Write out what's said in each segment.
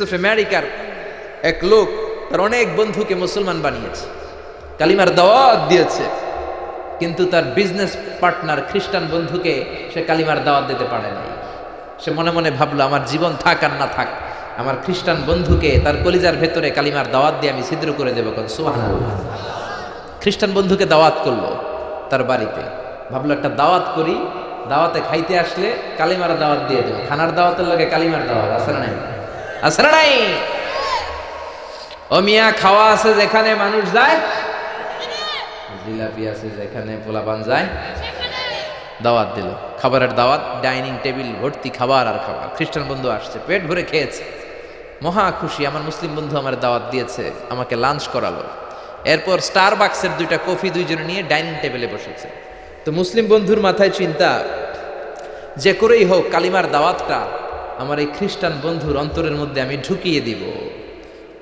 Of আমেরিকার এক লোক তার অনেক বন্ধুকে মুসলমান বানিয়েছে, কালিমার দাওয়াত দিয়েছে, কিন্তু তার বিজনেস পার্টনার খ্রিস্টান বন্ধুকে সে কালিমার দাওয়াত দিতে পারে নাই। সে মনে মনে ভাবলো, আমার জীবন থাক আর না থাক, আমার খ্রিস্টান বন্ধুকে তার কলিজার ভেতরে কালিমার দাওয়াত দিয়ে আমি ছিদ্র করে দেবো। সুবহানাল্লাহ। খ্রিস্টান বন্ধুকে দাওয়াত করলো তার বাড়িতে, ভাবলো একটা দাওয়াত করি, দাওয়াতে খাইতে আসলে কালিমার দাওয়াত দিয়ে দেবো। খানার দাওয়াতের লগে কালিমার দাওয়াত আছে না নাই? আছে না নাই? ও মিয়া, খাওয়া আছে যেখানে মানুষ যায়, জিলাপি আছে যেখানে পোলাপান যায়, দাওয়াত দিল, খাবারের দাওয়াত, ডাইনিং টেবিল ভর্তি খাবার আর খাবার। খ্রিস্টান বন্ধু আসছে, পেট ভরে খেয়েছে, মহা খুশি, আমার মুসলিম বন্ধু আমার দাওয়াত দিয়েছে, আমাকে লাঞ্চ করালো। এরপর স্টারবাক্সের 2টা কফি দুইজনে নিয়ে ডাইনিং টেবিলে বসেছে। তো মুসলিম বন্ধুর মাথায় চিন্তা, যে করেই হোক কালিমার দাওয়াতটা আমার এই খ্রিস্টান বন্ধুর অন্তরের মধ্যে আমি ঢুকিয়ে দিব।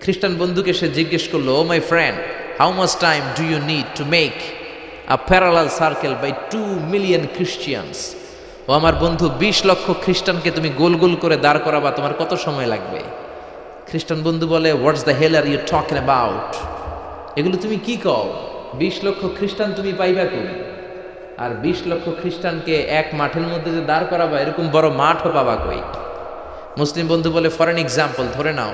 খ্রিস্টান বন্ধুকে সে জিজ্ঞেস করলো, oh my friend, how much time do you need to make a parallel circle by 2 million Christians? ও আমার বন্ধু, 20 লক্ষ খ্রিস্টানকে তুমি গোল গোল করে দাঁড় করাবা, তোমার কত সময় লাগবে? খ্রিস্টান বন্ধু বলে, what's the hell are you talking about? এগুলো তুমি কি কও? 20 লক্ষ খ্রিস্টান তুমি পাইবা কই? আর 20 লক্ষ খ্রিস্টানকে এক মাঠের মধ্যে যে দাঁড় করাবা, এরকম বড় মাঠও পাবা কই? মুসলিম বন্ধু বলে, ফর এন এক্সাম্পল, ধরে নাও,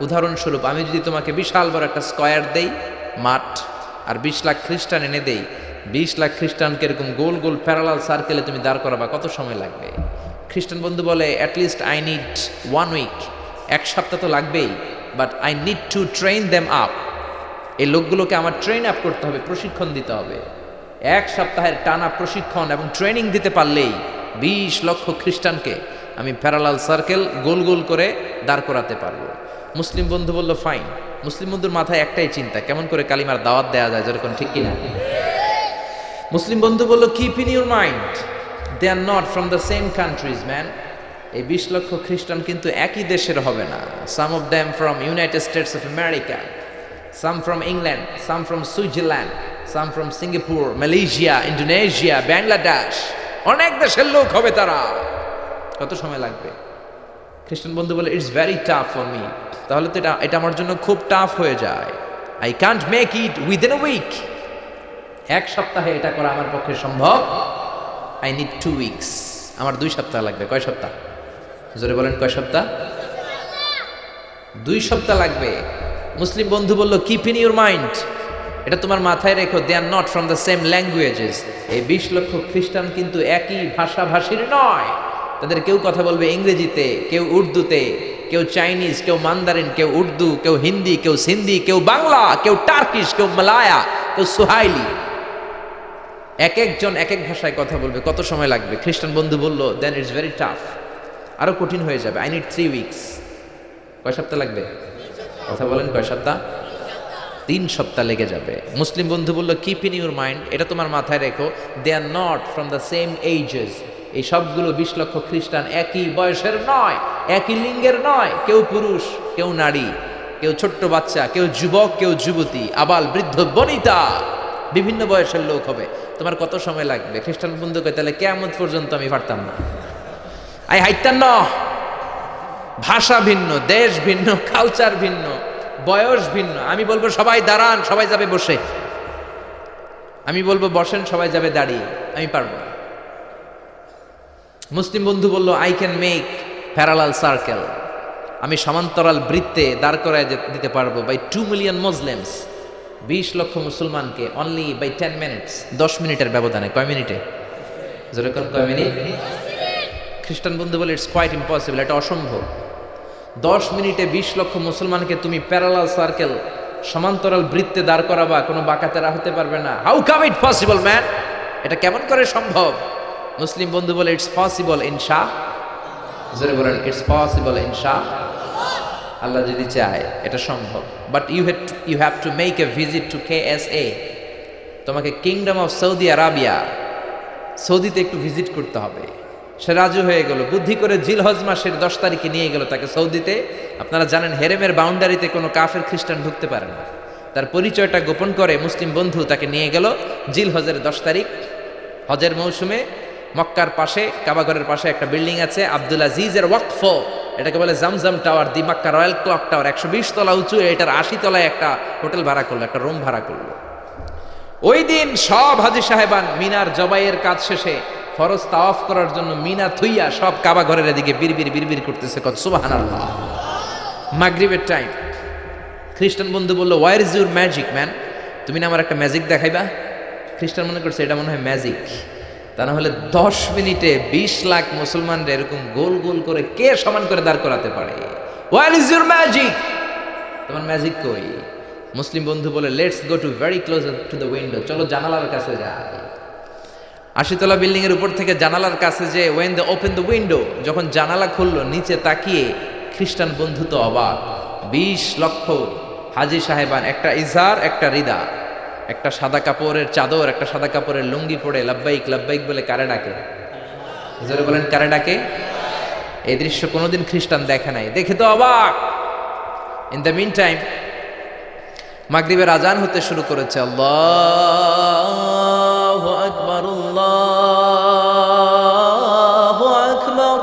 উদাহরণস্বরূপ আমি যদি তোমাকে বিশাল বড় একটা স্কয়ার দেই, মাঠ, আর 20 লাখ খ্রিস্টান এনে দেই, 20 লাখ খ্রিস্টানকে এরকম গোল গোল প্যারালাল সার্কেলে তুমি দাঁড় করাবা, কত সময় লাগবে? খ্রিস্টান বন্ধু বলে, অ্যাটলিস্ট আই নিড 1 উইক, 1 সপ্তাহ তো লাগবেই, but I need to train them up. এই লোকগুলোকে আমার ট্রেন আপ করতে হবে, প্রশিক্ষণ দিতে হবে। 1 সপ্তাহের টানা প্রশিক্ষণ এবং ট্রেনিং দিতে পারলেই 20 লক্ষ খ্রিস্টানকে আমি প্যারালাল সার্কেল গোল গোল করে দাঁড় করাতে পারবো। মুসলিম বন্ধু বলল, ফাইন। মুসলিম বন্ধুর মাথায় একটাই চিন্তা, কেমন করে কালিমার দাওয়াত দেওয়া যায়, যেরকম, ঠিক কিনা? মুসলিম বন্ধু বলল, keep in your mind, they are not from the same countries man. এই 20 লক্ষ খ্রিস্টান কিন্তু একই দেশের হবে না। Some of them from United States of America, some from England, some from Switzerland, some from Singapore, Malaysia, Indonesia, Bangladesh, অনেক দেশের লোক হবে তারা। কত সময় লাগবে? খ্রিস্টান বন্ধু বলে, it's very tough for me. তাহলে তো এটা আমার জন্য খুব টাফ হয়ে যায়। I can't make it within a week. 1 সপ্তাহে এটা করা আমার পক্ষে সম্ভব। I need 2 weeks. আমার 2 সপ্তাহ লাগবে। কয় সপ্তাহ? জোরে বলেন, কয় সপ্তাহ? 2 সপ্তাহ লাগবে। মুসলিম বন্ধু বলল, কিপ ইন ইউর মাইন্ড, এটা তোমার মাথায় রেখো, they are not from the same languages. এই 20 লক্ষ খ্রিস্টান কিন্তু একই ভাষাভাষীর নয়। তাদের কেউ কথা বলবে ইংরেজিতে, কেউ উর্দুতে, কেউ চাইনিজ, কেউ মান্দারিন, কেউ উর্দু, কেউ হিন্দি, কেউ সিন্ধি, কেউ বাংলা, কেউ টার্কিশ, কেউ মালায়া, কেউ সুহাইলি। এক একজন এক এক ভাষায় কথা বলবে, কত সময় লাগবে? খ্রিস্টান বন্ধু বলল, দেন ইটস ভেরি টাফ, আরো কঠিন হয়ে যাবে। I need 3 weeks. কয় সপ্তাহ লাগবে? কথা বলেন, কয় সপ্তাহ? 3 সপ্তাহ লেগে যাবে। মুসলিম বন্ধু বলল, কিপ ইন ইউর মাইন্ড, এটা তোমার মাথায় রেখো, they are not from the same ages. এই সবগুলো 20 লক্ষ খ্রিস্টান একই বয়সের নয়, একই লিঙ্গের নয়। কেউ পুরুষ, কেউ নারী, কেউ ছোট্ট বাচ্চা, কেউ যুবক, কেউ যুবতী, আবাল বৃদ্ধ বনিতা, বিভিন্ন বয়সের লোক হবে। তোমার কত সময় লাগবে? খ্রিস্টান বন্ধুকে, তাহলে কিয়ামত পর্যন্ত আমি পারতাম না, আই হাইতাম না। ভাষা ভিন্ন, দেশ ভিন্ন, কালচার ভিন্ন, বয়স ভিন্ন। আমি বলবো সবাই দাঁড়ান, সবাই যাবে বসে। আমি বলবো বসেন, সবাই যাবে দাঁড়িয়ে। আমি পারবো না। মুসলিম বন্ধু বলল, I can make parallel circle, আমি সমান্তরাল বৃত্তে দাঁড় করায় দিতে পারবো, বাই 2 মিলিয়ন মুসলিমস, 20 লক্ষ মুসলমানকে, অনলি বাই 10 মিনিটস, 10 মিনিটের ব্যবধানে। কয় মিনিটে? যেরকম, কয় মিনিট? খ্রিস্টান বন্ধু বলে, ইটস কোয়াইট ইম্পসিবল, এটা অসম্ভব। 10 মিনিটে 20 লক্ষ মুসলমানকে তুমি প্যারালাল সার্কেল, সমান্তরাল বৃত্তে দাঁড় করাবা, কোনো বাঁকাতেরা হতে পারবে না। How come it possible man, এটা কেমন করে সম্ভব? মুসলিম বন্ধু বলে, ইটস পসিবল ইনশা। জোরে বলেন, ইটস পসিবল ইনশা। আল্লাহ যদি চায় এটা সম্ভব। But you have to make a visit to KSA, তোমাকে কিংডম অফ সৌদি আরাবিয়া, সৌদিতে একটু ভিজিট করতে হবে। সে রাজু হয়ে গেল, বুদ্ধি করে জিলহজ মাসের 10 তারিখে নিয়ে গেল তাকে সৌদিতে। আপনারা জানেন, হেরেমের বাউন্ডারিতে কোনো কাফের খ্রিস্টান ঢুকতে পারে না। তার পরিচয়টা গোপন করে মুসলিম বন্ধু তাকে নিয়ে গেল জিলহজের 10 তারিখ, হজের মৌসুমে। মক্কার পাশে, কাবাগরের পাশে একটা বিল্ডিং আছে, আব্দুল আজিজের ওয়াকফ এটাকে বলে জামজাম টাওয়ার, দি মক্কা রয়্যাল ক্লক টাওয়ার, 120 তলা উঁচু, এটার 80 তলায় একটা হোটেল ভাড়া করলো, একটা রুম ভাড়া করলো। ওই দিন সব হাজী সাহেবান মিনার জবাইয়ের কাজ শেষে ফরজ তাওয়াফ করার জন্য মিনা থুইয়া সব কাবা ঘরের এদিকে বিড়বিড় করতেছে, কত সুবহানাল্লাহ। মাগরিবের টাইম। খ্রিস্টান বন্ধু বললো, where is your magic man? তুমি না আমার একটা ম্যাজিক দেখাইবা? খ্রিস্টান মনে করছে এটা মনে হয় ম্যাজিক। তা না হলে 10 মিনিটে 20 লাখ মুসলমানরা এরকম গোল গোল করে কে সমান করে দাঁড় করাতে পারে? Where is your magic? তোমার ম্যাজিক কই? মুসলিম বন্ধু বলে, let's go to very close to the window, চলো জানালার কাছে যাই। 80 তলা বিল্ডিং এর উপর থেকে জানালার কাছে যে when they open the window, যখন জানালা খুললো, নিচে তাকিয়ে খ্রিস্টান বন্ধু তো অবাক। 20 লক্ষ হাজী সাহেবান, একটা ইজার, একটা রিদা, একটা সাদা কাপড়ের চাদর, একটা সাদা কাপড়ের লুঙ্গি পরে লাব্বাইক লাব্বাইক বলে কারে ডাকে? জোরে বলেন, কারে ডাকে? এই দৃশ্য কোনোদিন খ্রিস্টান দেখে নাই, দেখে তো অবাক। ইন দ্য মিন টাইম মাগরিবের আজান হতে শুরু করেছে। আল্লাহু আকবার, আল্লাহু আকবার,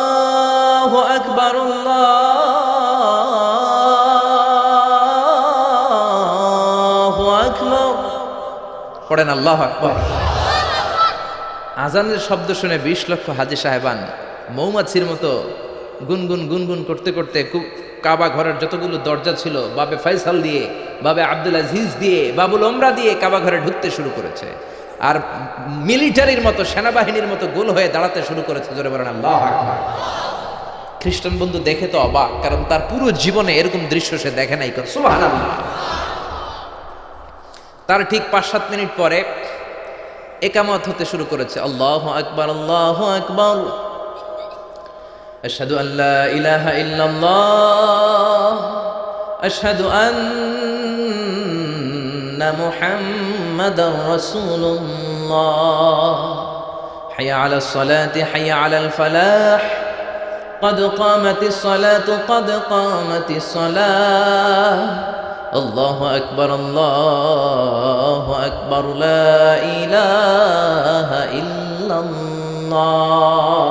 আল্লাহু আকবার, আল্লাহু আকবার। পড়েন আল্লাহু আকবার। আজানের শব্দ শুনে 20 লক্ষ হাজী সাহেবান মৌমাছির মতো গুনগুন গুনগুন করতে করতে কাবা ঘরের যতগুলো দরজা ছিল, বাবে ফয়সাল দিয়ে, বাবে আব্দুল আজিজ দিয়ে, বাবুল ওমরা দিয়ে কাবা ঘরে ঢুকতে শুরু করেছে। আর মিলিটারির মতো, সেনাবাহিনীর মতো গোল হয়ে দাঁড়াতে শুরু করেছে। জোরে বলেন আল্লাহু আকবার। খ্রিস্টান বন্ধু দেখে তো অবাক, কারণ তার পুরো জীবনে এরকম দৃশ্য সে দেখে নাই। সুবহানাল্লাহ। তার ঠিক 5-7 মিনিট পরে ইকামত হতে শুরু করেছে। আল্লাহু আকবার, আল্লাহু আকবার, আশহাদু আল্লা ইলাহা ইল্লাল্লাহ, আশহাদু আন্না মুহাম্মাদার রাসূলুল্লাহ, হাইয়া আলাস সালাতি হাইয়া আলাল ফালাহ, قد قامت الصلاة قد قامت الصلاة, الله أكبر الله أكبر لا إله إلا الله.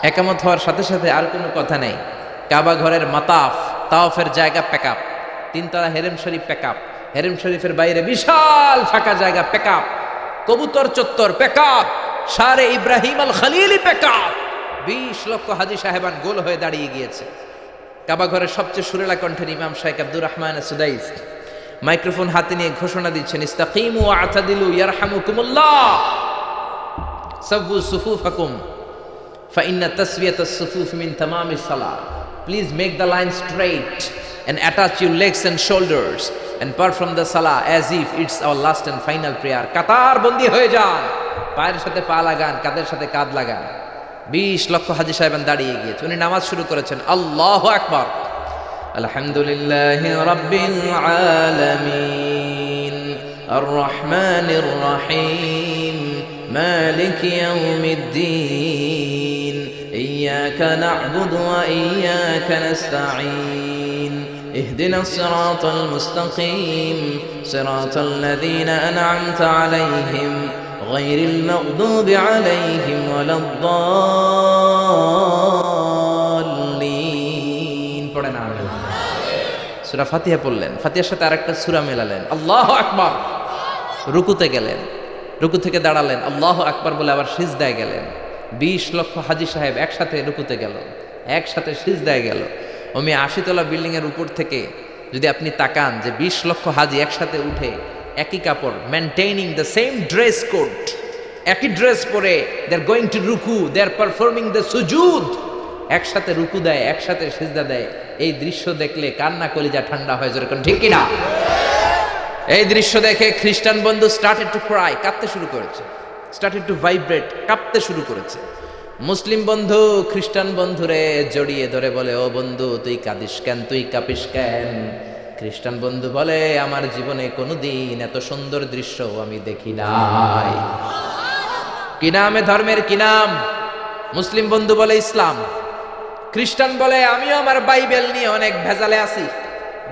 একামত হওয়ার সাথে সাথে আর কোনো কথা নেই। কাবা ঘরের মাতাফ, তাওয়াফের জায়গা প্যাকআপ, 3 তলা হেরেম শরীফ প্যাকআপ, হেরেম শরীফের বাইরে বিশাল ফাঁকা জায়গা প্যাকআপ, কবুতর চত্বর প্যাকআপ, শারে ইব্রাহিম আল খলিলি প্যাকআপ। 20 লক্ষ হাজী সাহেবান গোল হয়ে দাঁড়িয়ে গিয়েছে। কাবা ঘরের সবচেয়ে সুরেলা কণ্ঠের ইমাম শাইখ আব্দুর রহমান সুদাইস মাইক্রোফোন হাতে নিয়ে ঘোষণা দিচ্ছেন, ইস্তাকিমু ওয়া আতাদিলু ইয়ারহামুকুমুল্লাহ, সাব্বু সুফুফাকুম ফাইন্না তাসওয়িয়াতাস সুফুফ মিন তামামিস সালাহ। Please make the line straight and attach your legs and shoulders and perform the salah as if it's our last and final prayer. কাতার বন্দী হয়ে যান, পায়ের সাথে পা লাগান, কাঁধের সাথে কাঁধ লাগান। 20 লক্ষ হাজী সাহেবান দাঁড়িয়ে গিয়েছে। উনি নামাজ শুরু করেছেন। আল্লাহু আকবার, আলহামদুলিল্লাহি রাব্বিল আলামিন, আর রহমানির রহিম, মালিক ইয়াউমিদ্দিন, ইয়্যাকা না'বুদু ওয়া ইয়্যাকা নাস্তাঈন, ইহদিনাস সিরাতাল মুস্তাকিম, সিরাতাল লাযীনা আন'আমতা আলাইহিম غير المغضوب عليهم ولا الضالين. পড়েন আমিন। সূরা ফাতিহা পড়লেন, ফাতিহার সাথে আরেকটা সূরা মেলালেন, আল্লাহু আকবার। রুকুতে গেলেন, রুকু থেকে দাঁড়ালেন, আল্লাহু আকবার বলে আবার সিজদায় গেলেন। 20 লক্ষ হাজী সাহেব একসাথে রুকুতে গেল, একসাথে সিজদায় গেল। ওমি 80 তলা বিল্ডিং এর উপর থেকে যদি আপনি তাকান যে 20 লক্ষ হাজী একসাথে উঠে একই কাপড়, maintaining the same dress code, একই ড্রেস পরে দে আর গোয়িং টু রুকু, দে আর পারফর্মিং দ্য সুজুদ, একসাথে রুকু দেয়, একসাথে সিজদা দেয়। এই দৃশ্য দেখলে কান্না কলিজা ঠান্ডা হয়ে যায়, ঠিক কিনা? এই দৃশ্য দেখে খ্রিস্টান বন্ধু স্টার্টেড টু ক্রাই, কাঁদতে শুরু করেছে, স্টার্টেড টু ভাইব্রেট, কাঁপতে শুরু করেছে। মুসলিম বন্ধু খ্রিস্টান বন্ধুরে জড়িয়ে ধরে বলে, ও বন্ধু তুই কাঁদিস কেন, তুই কাঁপিস কেন? খ্রিস্টান বন্ধু বলে, আমার জীবনে কোনোদিন এত সুন্দর দৃশ্য আমি দেখি নাই। কি নামে ধর্মের কি নাম? মুসলিম বন্ধু বলে ইসলাম। খ্রিস্টান বলে, আমিও আমার বাইবেল নিয়ে অনেক ভেজালে আছি,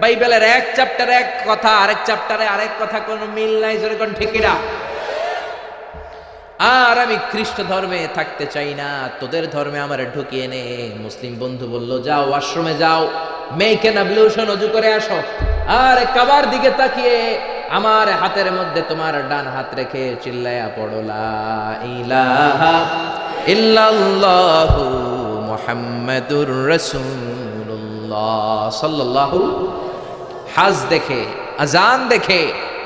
বাইবেলের এক চ্যাপ্টারে এক কথা, আরেক চ্যাপ্টারে আরেক কথা, কোনো মিল নাই। যেরকম ঠিক না? আর আমি খ্রিস্ট ধর্মে থাকতে চাই না, তোদের ধর্মে আমার ঢুকিয়ে নে। মুসলিম বন্ধু বলল, যাও ওয়াশরুমে যাও, মেক এন অ্যাবলিউশন, ওযু করে আসো, আর কাবার দিকে তাকিয়ে আমার হাতের মধ্যে তোমার ডান হাত রেখে চিল্লায়া পড়ো লা ইলাহা ইল্লাল্লাহু মুহাম্মাদুর রাসূলুল্লাহ সাল্লাল্লাহু। হাজ দেখে, আজান দেখে,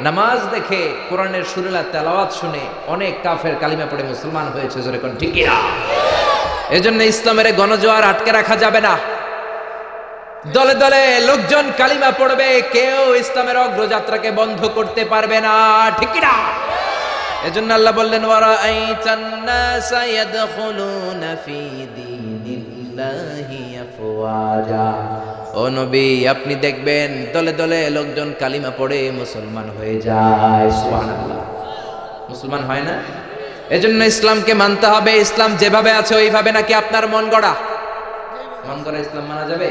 নামাজ দেখে, কোরআনের সুরেলা তেলাওয়াত শুনে অনেক কাফের কালিমা পড়ে মুসলমান হয়েছে, জোরে কোন ঠিক কিনা? এজন্য ইসলামের গণজোয়ার আটকে রাখা যাবে না। দলে দলে লোকজন কালিমা পড়বে, কেউ ইসলামের অগ্রযাত্রাকে বন্ধ করতে পারবে না, ঠিক কিনা? এজন্য আল্লাহ বললেন, ওয়ারাআইতান নাসা ইয়াদখুলুনা ফি দীনিল্লাহি আফওয়াজা। ও নবী, আপনি দেখবেন দলে দলে লোকজন কালিমা পড়ে মুসলমান হয়ে যায়। সুবহানাল্লাহ। মুসলমান হয় না? এজন্য ইসলামকে মানতে হবে। ইসলাম যেভাবে আছে ওইভাবে, নাকি আপনার মন গড়া? মন গড়া ইসলাম মানা যাবে?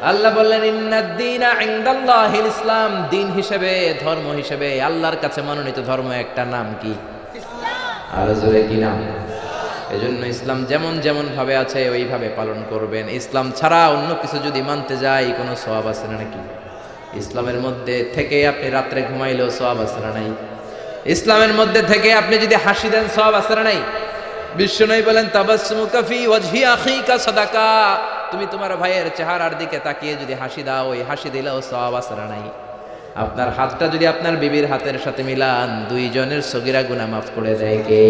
আল্লাহ বললেন, ইন্নাদ দীনা ইনদাল্লাহিল ইসলাম। দিন হিসেবে, ধর্ম হিসেবে আল্লাহর কাছে মনোনীত ধর্ম একটা নাম কি? ইসলাম। আর জোরে কি নাম? এজন্য ইসলাম যেমন যেমন ভাবে আছে ওইভাবে পালন করবেন। ইসলাম ছাড়া অন্য কিছু যদি মানতে যাই, কোনো সওয়াব আছে না নাকি? ইসলামের মধ্যে থেকে আপনি রাত্রে ঘুমাইলেও সওয়াব আছে না নাই? ইসলামের মধ্যে থেকে আপনি যদি হাসি দেন, সওয়াব আছে না নাই? বিশ্বনবী বলেন, তাবাসসুমুকা ফি ওয়াজহি আখিকা সাদাকা। তুমি তোমার ভাইয়ের চেহারার দিকে তাকিয়ে যদি হাসি দাও, ওই হাসি দিলেও সওয়াব আছে না নাই? আপনার হাতটা যদি আপনার বিবির হাতের সাথে মিলান, দুইজনের সগীরা গুনাহ মাফ করে দেয় কে?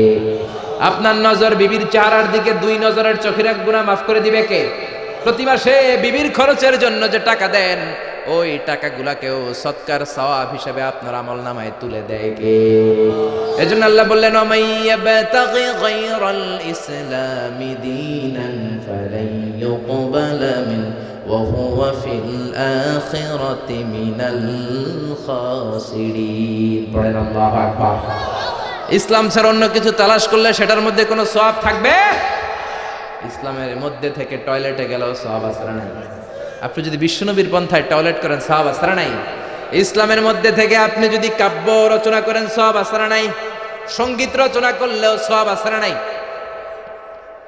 আপনার নজর বিবির চেহারার দিকে, দুই নজরের চোখের গুনাহ মাফ করে দিবে কে? প্রতি মাসে বিবির খরচের জন্য যে টাকা দেন, ওই টাকাগুলাকেও সৎকার সওয়াব হিসেবে আপনার আমলনামায় তুলে দেয় কে? এজন্য আল্লাহ বললেন, ওমাইয়াবতাগি গায়রাল ইসলামি দীনান ফালান ইউকবালা মিন ওয়া হুয়া ফিল আখিরাতি মিনাল খাসিরিন। পড়েন আল্লাহু আকবার। ইসলাম ছাড়া অন্য কিছু তালাশ করলে সেটার মধ্যে কোনো সওয়াব থাকবে? ইসলামের মধ্যে থেকে টয়লেটে গেলেও সওয়াব আছে না নাই? আপনি যদি বিশ্বনবীর পন্থায় টয়লেট করেন, সওয়াব আছে না নাই? ইসলামের মধ্যে থেকে আপনি যদি কাব্য রচনা করেন, সওয়াব আছে না নাই? সঙ্গীত রচনা করলেও সওয়াব আছে না নাই?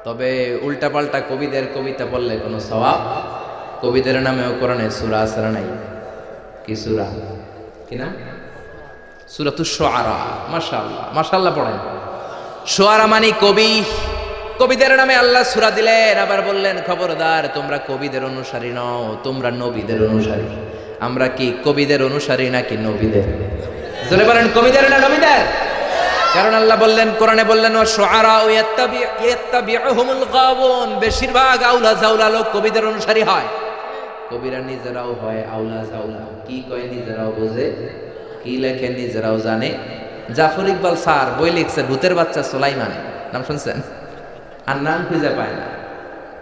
তবে উল্টাপাল্টা কবিদের কবিতা বললে কোনো সওয়াব? কবিদের নামেও কোরআনে সূরা আছে না নাই? কি সূরা? কি নাম? সূরাতুশ শুআরা। মাশাআল্লাহ, মাশাআল্লাহ পড়েন। শুআরা মানে কবি। কবিদের নামে আল্লাহ সূরা দিলেন, আবার বললেন, খবরদার তোমরা কবিদের অনুসারী নও, তোমরা নবীদের অনুসারী। আমরা কি কবিদের অনুসারী নাকি নবীদের? জোরে বলেন, কবিদের না নবীদের? কারণ আল্লাহ বললেন, কোরআনে বললেন, ওয়াশুআরা ইয়াত্তাবিউহুমুল গাওয়ুন। বেশিরভাগ আউলা জাউলা লোক কবিদের অনুসারী হয়। কবিরা নিজেরাও হয় আউলা জাউলা। কি কয় নিজেরাও বোঝে, কি লেখে নিজেরাও জানে। জাফর ইকবাল স্যার বই লিখছে ভূতের বাচ্চা সুলাইমান, নাম শুনছেন? আর নাম খুঁজে পায় না।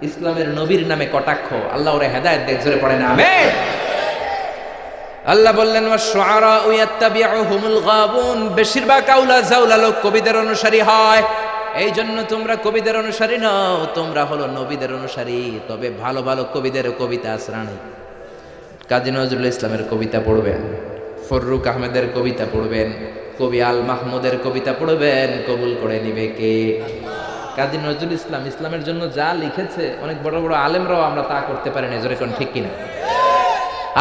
ইসলামের নবীর নামে কটাক্ষ, আল্লাহ ওরে হেদায়েত দেখ, জোরে পড়ে না আমিন। আল্লাহ বললেন, ওয়াশুআরা ইয়াত্তাবিউহুমুল গাওয়ুন। বেশিরভাগ আউলা জাউলা লোক কবিদের অনুসারী হয়। এই জন্য তোমরা কবিদের অনুসারী নও, তোমরা হলো নবীদের অনুসারী। তবে ভালো ভালো কবিদের কবিতা আছে না নাই? কাজী নজরুল ইসলামের কবিতা পড়বেন, ফররুক আহমেদের কবিতা পড়বেন, কবি আল মাহমুদের কবিতা পড়বেন, কবুল করে নিবে কে? কাজী নজরুল ইসলাম ইসলামের জন্য যা লিখেছে, অনেক বড় বড় আলেমরাও আমরা তা করতে পারি না, জোরে কোন ঠিক কিনা?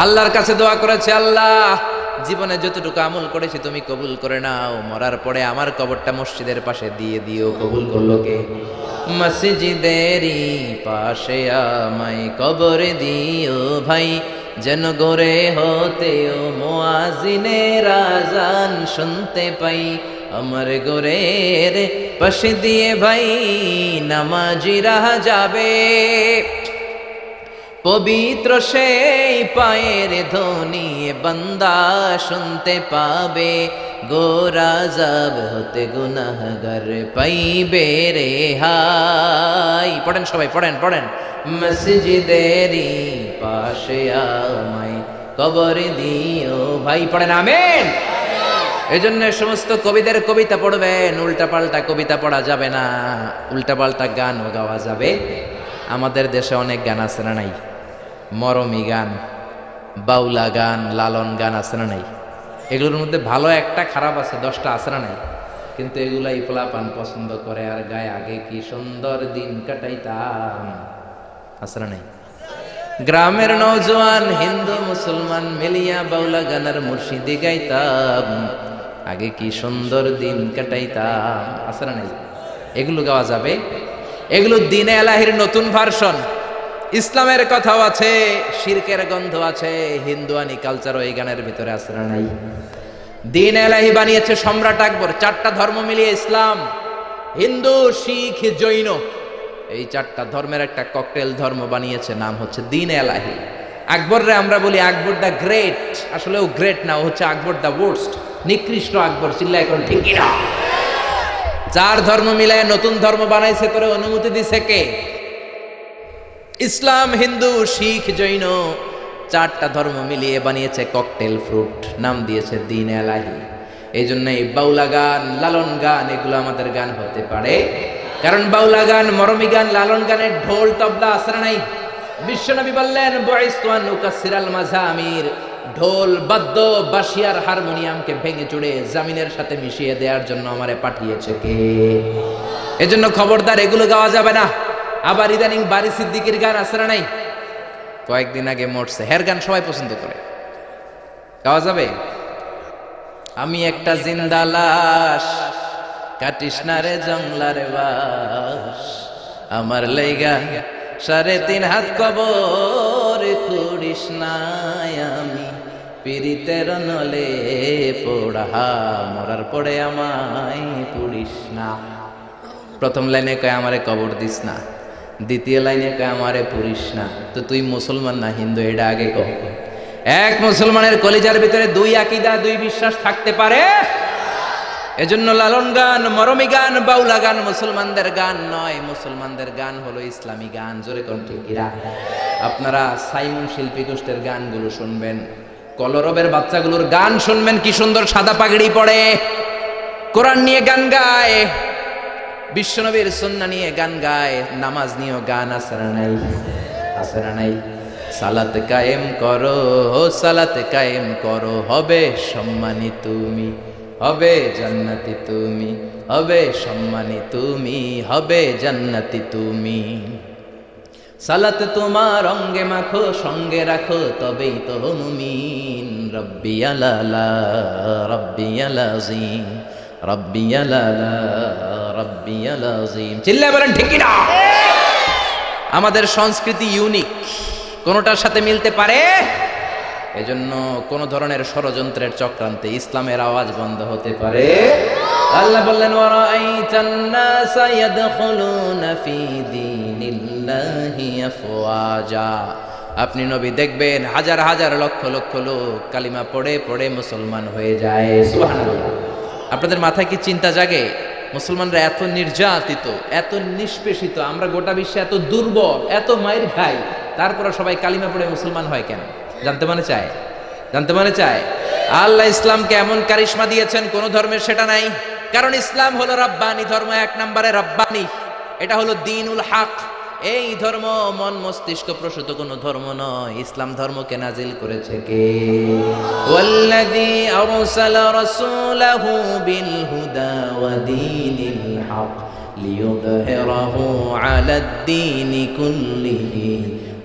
আল্লাহর কাছে দোয়া করেছে, আল্লাহ জীবনে যতটুকু আমল করেছি তুমি কবুল করে নাও, মরার পরে আমার কবরটা মসজিদের পাশে দিয়ে দিও। কবুল করলো কে? মসজিদেরই পাশে আমায় কবর দিও ভাই, যেন গরে হতেও মুয়াজ্জিনের আযান শুনতে পাই। আমার গোরের পাশে দিয়ে ভাই নামাজিরা যাবে, পবিত্র সেই পায়ের ধ্বনি বান্দা শুনতে পাবে। গোরা যাব হতে গুনাহগার পাইবে রেহাই। পড়েন সবাই, পড়েন পড়েন। মসজিদেরই পাশে আমায় কবর দিও ভাই, পড়েন আমিন। এজন্য সমস্ত কবিদের কবিতা পড়বেন, উল্টাপাল্টা কবিতা পড়া যাবে না, উল্টাপাল্টা গানও গাওয়া যাবে। আমাদের দেশে অনেক গান আছে না নাই? মরমী গান, বাউলা গান, লালন গান আছে না নাই? এগুলোর মধ্যে ভালো একটা, খারাপ আছে 10টা, আছে না নাই? কিন্তু এগুলাই পোলাপান পছন্দ করে আর গায়ে আগে কি সুন্দর দিন কাটাইতাম, আসরা নাই? গ্রামের নওজোয়ান হিন্দু মুসলমান মিলিয়া বাউলা গানের মুর্শিদি গাইতাম, আগে কি সুন্দর দিন কাটাইতাম, আসরা নাই? এগুলো গাওয়া যাবে? এগুলো দিনে এলাহির নতুন ভার্সন। ইসলামের কথাও আছে, শিরকের গন্ধ আছে, হিন্দুয়ানি কালচারও এই গানের ভিতরে আসরা নাই? দিন এলাহি বানিয়েছে সম্রাট আকবর, 4টা ধর্ম মিলিয়ে ইসলাম, হিন্দু, শিখ, জৈন, এই 4টা ধর্মের একটা ককটেল ধর্ম বানিয়েছে, নাম হচ্ছে দিন এলাহি। আকবররে আমরা বলি আকবর দা গ্রেট, আসলে ও গ্রেট না, ও হচ্ছে আকবর দা ওয়ার্স্ট, নিকৃষ্ট আকবর। চিল্লা এখন ঠিক কিনা? 4 ধর্ম মিলায় নতুন ধর্ম বানাইছে, করে অনুমতি দিছে কে? ইসলাম, হিন্দু, শিখ, জৈন, 4টা ধর্ম মিলিয়ে বানিয়েছে ককটেল ফ্রুট, নাম দিয়েছে দিন এলাহি। এই জন্য এই বাউলা গান, লালন গান, এগুলো আমাদের গান হতে পারে, কারণ বাউলা গান, মরমী গান, লালন গানের ঢোল তবলা আসরা নাই। বিশ্বনবী বললেন বুইসতু আন উকাসসিরাল মাযামির, ঢোল, বাদ্য, বাঁশিয়ার হারমোনিয়ামকে ভেঙে চুড়ে জামিনের সাথে মিশিয়ে দেওয়ার জন্য আমারে পাঠিয়েছে কে? এজন্য খবরদার এগুলো গাওয়া যাবে না। আবার ইদানিং বারি সিদ্দিকীর গান আসরা নাই? কয়েকদিন আগে মরছে, হের গান সবাই পছন্দ করে, গাওয়া যাবে? আমি একটা জিন্দা লাশ, কাটিস না রে জংলার বাস, আমার লাইগা 3.5 হাত কবর করিস না, আমি পীড়িতের নলে পোড়া, মরার পরে আমায় পুড়িস না। প্রথম লাইনে কয় আমারে কবর দিস না, দ্বিতীয় লাইনে কয় আমারে পুড়িস না। তো তুই মুসলমান না হিন্দু, এটা আগে কও। এক মুসলমানের কলিজার ভিতরে 2 আকীদা, 2 বিশ্বাস থাকতে পারে? এজন্য লালন গান, মরমী গান, বাউলা গান মুসলমানদের গান নয়, মুসলমানদের গান হলো ইসলামী গান। জোরে কোন ঠিক কিনা? আপনারা সাইমন শিল্পী গোষ্ঠীর গানগুলো শুনবেন, কলরবের বাচ্চাগুলোর গান শুনবেন, কি সুন্দর সাদা পাগড়ি পরে কোরআন নিয়ে গান গায়, বিশ্বনবীর সুন্নাহ নিয়ে গান গায়, নামাজ নিয়েও গান আসরা নাই? আসরা নাই? সালাত কায়েম করো, সালাত কায়েম করো, হবে সম্মানী তুমি, হবে জান্নাতি তুমি, হবে সম্মানী তুমি, হবে জান্নাতি তুমি। সালাত তোমার অঙ্গে মাখো, সঙ্গে রাখো, তবেই তো মুমিন। রব্বিয়াল আলা, রব্বিয়াল আযীম, রব্বিয়াল আলা, রব্বিয়াল আযীম। চিল্লায় বলেন ঠিক কি না? আমাদের সংস্কৃতি ইউনিক, কোনটার সাথে মিলতে পারে? এজন্য কোন ধরনের ষড়যন্ত্রের চক্রান্তে ইসলামের আওয়াজ বন্ধ হতে পারে? আল্লাহ বললেন ওয়ারাআইতান নাসা ইয়াদখুলুনা ফি দীনিল্লাহি আফওয়াজা, আপনি নবী দেখবেন হাজার হাজার লক্ষ লক্ষ লোক কালিমা পড়ে পড়ে মুসলমান হয়ে যায়। সুবহানাল্লাহ। আপনাদের মাথায় কি চিন্তা জাগে? মুসলমানরা এত নির্যাতিত, এত নিষ্পেষিত, আমরা গোটা বিশ্বে এত দুর্বল, এত মাইর খাই, তারপরে সবাই কালিমা পড়ে মুসলমান হয় কেন? জানতে মনে চায়? জানতে মনে চায়? আল্লাহ ইসলামকে এমন কারিশমা দিয়েছেন, কোন ধর্মের সেটা নাই। কারণ ইসলাম হলো রাব্বানি ধর্ম, 1 নম্বরে রাব্বানি, এটা হলো দ্বীনুল হক। এই ধর্ম মন মস্তিষ্ক প্রসূত কোন ধর্ম নয়। ইসলাম ধর্মকে নাজিল করেছে কে? ওয়াল্লাযী আরসালা রাসূলাহু বিল হুদা ওয়া দীনিল হক লিইয়ুযহিরাহু আলাদ দীনি কুল্লিহি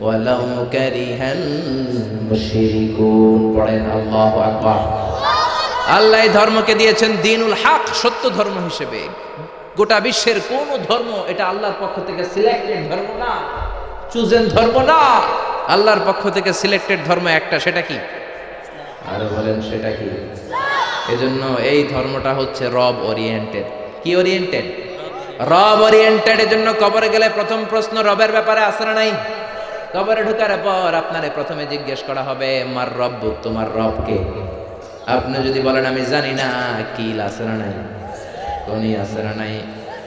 ওয়ালাউ কারিহাল মুশরিকুন। পড়েন আল্লাহু আকবার। আল্লাহ এই ধর্মকে দিয়েছেন দ্বীনুল হক, সত্য ধর্ম হিসেবে। গোটা বিশ্বের কোন ধর্ম এটা আল্লাহর পক্ষ থেকে সিলেক্টেড ধর্ম না, চুজেন ধর্ম না। আল্লাহর পক্ষ থেকে সিলেক্টেড ধর্ম একটা, সেটা কি? আরো বলেন সেটা কি? এজন্য এই ধর্মটা হচ্ছে রব ওরিয়েন্টেড। কি ওরিয়েন্টেড? রব ওরিয়েন্টেড। এজন্য কবরে গেলে প্রথম প্রশ্ন রবের ব্যাপারে আছে না নাই? কবরে ঢোকার পর আপনারে প্রথমে জিজ্ঞেস করা হবে মার রব্বুক, তোমার রব কে? আপনি যদি বলেন আমি জানি না, কিল আছে না নাই? কোনই আছে না নাই?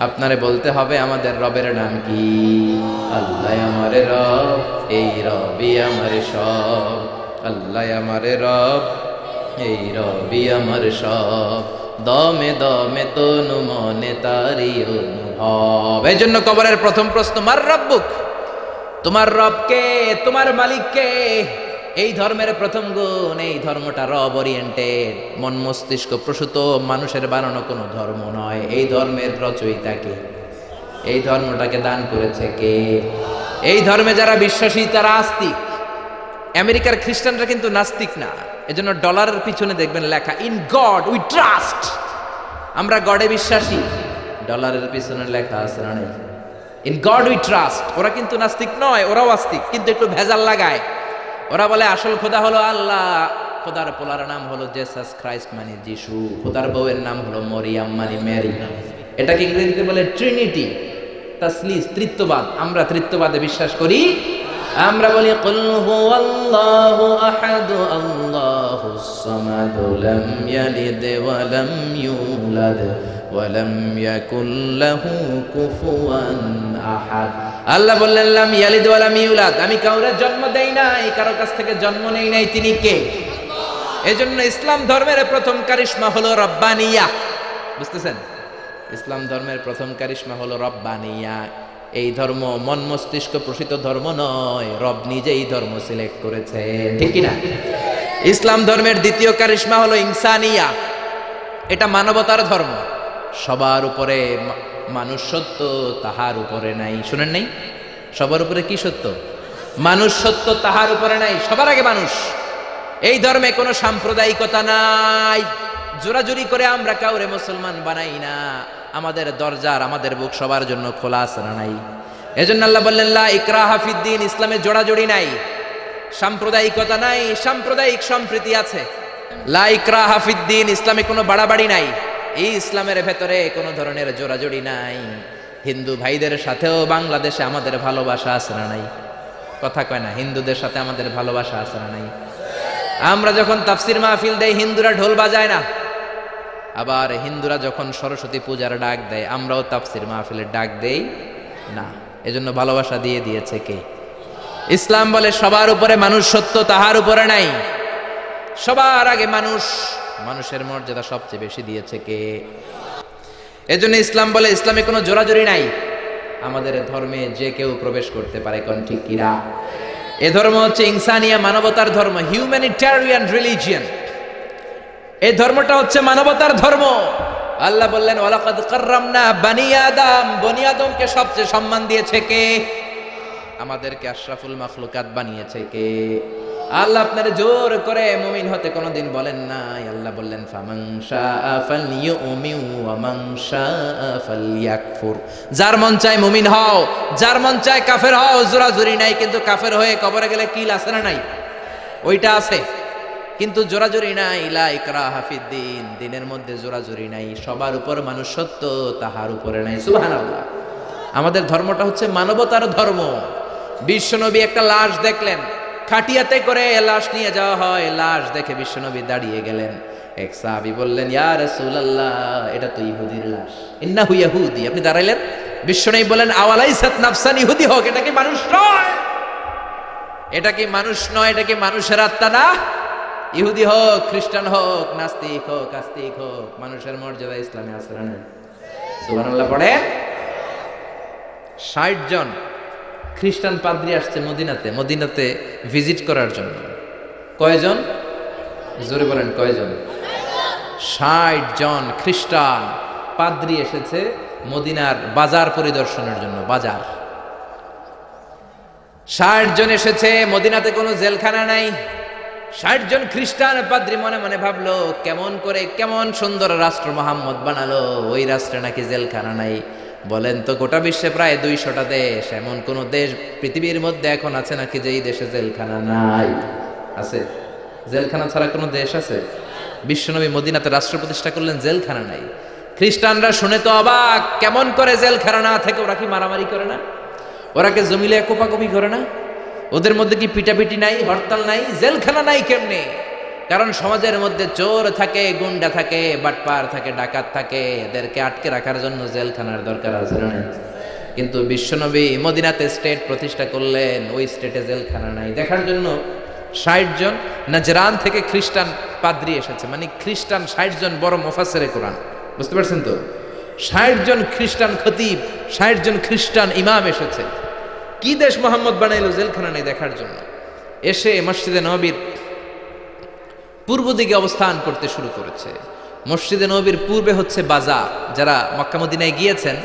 আপনারে বলতে হবে আমাদের রবের নাম কি? আল্লাহ আমারে রব, এই রবই আমারে সব। আল্লাহ আমারে রব, এই রবি আমার সব। দমে দমে তনু মনে তারি অনুভব। এই জন্য কবরের প্রথম প্রশ্ন মার রব্বুক, তোমার রব কে? তোমার মালিক কে? এই ধর্মের প্রথম গুণ, এই ধর্মটা রব ওরিয়েন্টেড, মন মস্তিষ্ক প্রসূত, মানুষের বানানো কোনো ধর্ম নয়। এই ধর্মের রচয়িতা কে? এই ধর্মটাকে দান করেছে কে? এই ধর্মে যারা বিশ্বাসী তারা আস্তিক। আমেরিকার খ্রিস্টানরা কিন্তু নাস্তিক না। এজন্য ডলারের পিছনে দেখবেন লেখা ইন গড উই ট্রাস্ট, আমরা গডে বিশ্বাসী। ডলারের পিছনে লেখা আছে না নেই? In god we trust. ওরা কিন্তু নাস্তিক নয়, ওরাও আস্তিক, কিন্তু একটু ভেজাল লাগায়। ওরা বলে আসল খোদা হলো আল্লাহ, খোদার পোলার নাম হলো জেসাস ক্রাইস্ট মানে যিশু, খোদার বউয়ের নাম হলো মরিয়াম মানে মেরি। এটাকে ইংরেজিতে বলে ট্রিনিটি, তাসলিস, তৃত্ববাদ। আমরা তৃত্ববাদে বিশ্বাস করি। আমরা বলি কুল হুয়াল্লাহু আহাদ আল্লাহুস সামাদ লাম ইয়ালিদ ওয়া লাম ইউলাদ ওয়া লাম ইয়াকুল লাহু কুফুয়ান আহাদ। আল্লাহ বললেন লাম ইয়ালিদ ওয়া লাম ইউলাদ, আমি কাউরে জন্ম দেই নাই, কারো কাছ থেকে জন্ম নেই নাই। তিনি কে? এজন্য ইসলাম ধর্মের প্রথম কারিশমা হলো রব্বানিয়া। বুঝতেছেন? ইসলাম ধর্মের প্রথম কারিশমা হলো রব্বানিয়া। এই ধর্ম মন মস্তিষ্ক প্রসূত ধর্ম নয়, রব নিজেই ধর্ম সিলেক্ট করেছে, ঠিক কি না? ইসলাম ধর্মের দ্বিতীয় কারিশমা হলো ইনসানিয়া, এটা মানবতার ধর্ম। সবার উপরে মানুষ সত্য, তাহার উপরে নাই। শুনেন নাই? সবার উপরে কি সত্য? মানুষ সত্য, তাহার উপরে নাই। সবার আগে মানুষ। এই ধর্মে কোনো সাম্প্রদায়িকতা নাই। জোরাজুরি করে আমরা কাউরে মুসলমান বানাই না। আমাদের দরজার, আমাদের বুক সবার জন্য খোলা আছে না নাই? এজন্য আল্লাহ বললেন লা ইকরাহা ফিদ্দিন, ইসলামে জোড়াজুড়ি নাই, সাম্প্রদায়িকতা নাই, সাম্প্রদায়িক সম্প্রীতি আছে। লা ইকরাহা ফিদ্দিন, ইসলামে কোনো বাড়াবাড়ি নাই। এই ইসলামের ভেতরে কোনো ধরনের জোড়াজুড়ি নাই। হিন্দু ভাইদের সাথেও বাংলাদেশে আমাদের ভালোবাসা আছে না নাই? কথা কয় না? হিন্দুদের সাথে আমাদের ভালোবাসা আছে না নাই? আমরা যখন তাফসির মাহফিল দেই, হিন্দুরা ঢোল বাজায় না। আবার হিন্দুরা যখন সরস্বতী পূজার ডাক দেয়, আমরাও তাফসির মাহফিলের ডাক দেই না। এজন্য ভালোবাসা দিয়ে দিয়েছে কে? ইসলাম বলে সবার উপরে মানুষ সত্য, তাহার উপরে নাই। সবার আগে মানুষ, মানুষের মর্যাদা সবচেয়ে বেশি দিয়েছে কে? এজন্য ইসলাম বলে ইসলামে কোনো জোরাজুরি নাই। আমাদের ধর্মে যে কেউ প্রবেশ করতে পারে, কোন ঠিক কিনা? এ ধর্ম হচ্ছে ইনসানিয়া, মানবতার ধর্ম, হিউম্যানিটেরিয়ান রিলিজিয়ন। এই ধর্মটা হচ্ছে মানবতার ধর্ম। আল্লাহ বললেন ওয়ালাকাদ কাররামনা বানি আদম, বনি আদমকে সবচেয়ে সম্মান দিয়েছে কে? আমাদেরকে আশরাফুল মাখলুকাত বানিয়েছে কে? আল্লাহ আপনারে জোর করে মুমিন হতে কোনোদিন বলেন নাই। আল্লাহ বললেন ফামান শাআ ফালইউমিন ওয়া মান শাআ ফালইয়াকফুর। যার মন চায় মুমিন হও, যার মন চায় কাফের হও। জোরাজুরি নাই, কিন্তু কাফের হয়ে কবরে গেলে কিল আছে না নাই? ওইটা আছে, কিন্তু জোরাজুরি নাই। লা ইকরাহা ফিদ্দিন, দিনের মধ্যে জোরাজুরি নাই। সবার উপর মানুষ সত্য, তাহার উপরে নাই। সুবহানাল্লাহ। আমাদের ধর্মটা হচ্ছে মানবতার ধর্ম। বিশ্বনবী একটা লাশ দেখলেন, খাটিয়াতে করে লাশ নিয়ে যাওয়া হয়। লাশ দেখে বিশ্বনবী দাঁড়িয়ে গেলেন। এক সাহাবী বললেন ইয়া রাসূলুল্লাহ, এটা তো ইহুদির লাশ। ইন্নাহু ইয়াহুদি। আপনি দাঁড়াইলেন, বিশ্বনবী বলেন আওয়ালাইসাত নাফসান, ইহুদি হোক, এটা কি মানুষ নয়? এটা কি মানুষ নয়? এটা কি মানুষের আত্মা না? ইহুদি হোক, খ্রিস্টান হোক, নাস্তিক হোক, আস্তিক হোক, মানুষের মর্যাদা ইসলামে আছে না? সুবহানাল্লাহ পড়ে। ৬০ জন খ্রিস্টান পাদ্রী আসছে মদিনাতে ভিজিট করার জন্য। কয়জন? জোরে বলেন কয়জন? ৬০ জন খ্রিস্টান পাদ্রী এসেছে মদিনার বাজার পরিদর্শনের জন্য। বাজার ৬০ জন এসেছে। মদিনাতে কোনো জেলখানা নাই। ৬০ জন খ্রিস্টান পাদ্রী মনে মনে ভাবলো কেমন সুন্দর রাষ্ট্র মোহাম্মদ বানালো, ওই রাষ্ট্রে নাকি জেলখানা নাই। বলেন তো, গোটা বিশ্বে প্রায় ২০০টা দেশ, এমন কোন দেশ পৃথিবীর মধ্যে এখন আছে নাকি যে এই দেশে জেলখানা নাই? আছে? জেলখানা ছাড়া কোনো দেশ আছে? বিশ্বনবী মদিনাতে রাষ্ট্র প্রতিষ্ঠা করলেন, জেলখানা নাই। খ্রিস্টানরা শুনে তো অবাক, কেমন করে জেলখানা না থেকে? ওরা কি মারামারি করে না? ওরা কি জমিলে কোপাকুপি করে না? ওদের মধ্যে কি পিটাপিটি নাই, হরতাল নাই? জেলখানা নাই কেমনে? কারণ সমাজের মধ্যে চোর থাকে, গুন্ডা থাকে, বাটপার থাকে, ডাকাত থাকে। এদেরকে আটকে রাখার জন্য জেলখানার দরকার আছে না? কিন্তু বিশ্বনবী মদিনাতে স্টেট প্রতিষ্ঠা করলেন, ওই স্টেটে জেলখানা নাই। দেখার জন্য ৬০ জন নাজরান থেকে খ্রিস্টান পাদ্রী এসেছে। মানে খ্রিস্টান ৬০ জন বড় মুফাসসিরে কোরআন, বুঝতে পারছেন তো? ৬০ জন খ্রিস্টান খতিব, ৬০ জন খ্রিস্টান ইমাম এসেছে। কি দেশ মোহাম্মদ বানাইলো, জেলখানা নেই, দেখার জন্য। এসে মসজিদে নববীর পূর্ব দিকে অবস্থান করতে শুরু করেছে। মসজিদে নববীর পূর্বে হচ্ছে বাজার। যারা মক্কা মদিনায় গিয়েছেন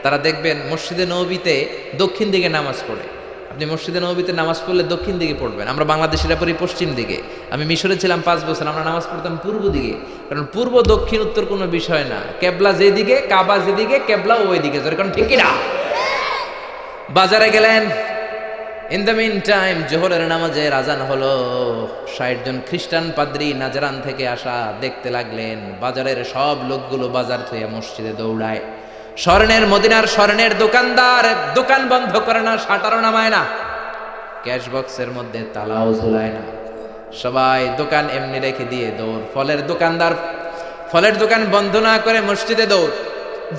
তারা দেখবেন মসজিদে নববীতে দক্ষিণ দিকে নামাজ পড়ে। আপনি মসজিদে নববীতে নামাজ পড়লে দক্ষিণ দিকে পড়বেন। আমরা বাংলাদেশিরা পড়ি পশ্চিম দিকে। আমি মিশরে ছিলাম 5 বছর, আমরা নামাজ পড়তাম পূর্ব দিকে। কারণ পূর্ব দক্ষিণ উত্তর কোনো বিষয় না, কেবলা যেদিকে, কাবা যেদিকে, কেবলা ওই দিকে। কারণ ঠিক না। বাজারে গেলেন, ইন দ্য মিন টাইম জোহরের নামাজের আজান হলো। 60 জন খ্রিস্টান পাদ্রী নাজরান থেকে আসা দেখতে লাগলেন বাজারের সব লোকগুলো বাজার থেকে মসজিদে দৌড়ায়। স্বর্ণের মদিনার স্বর্ণের দোকানদার দোকান বন্ধ করে না, শাটারও নামায় না, ক্যাশ বক্সের মধ্যে তালাও ঝুলায় না, সবাই দোকান এমনি রেখে দিয়ে দৌড়। ফলের দোকানদার ফলের দোকান বন্ধ না করে মসজিদে দৌড়।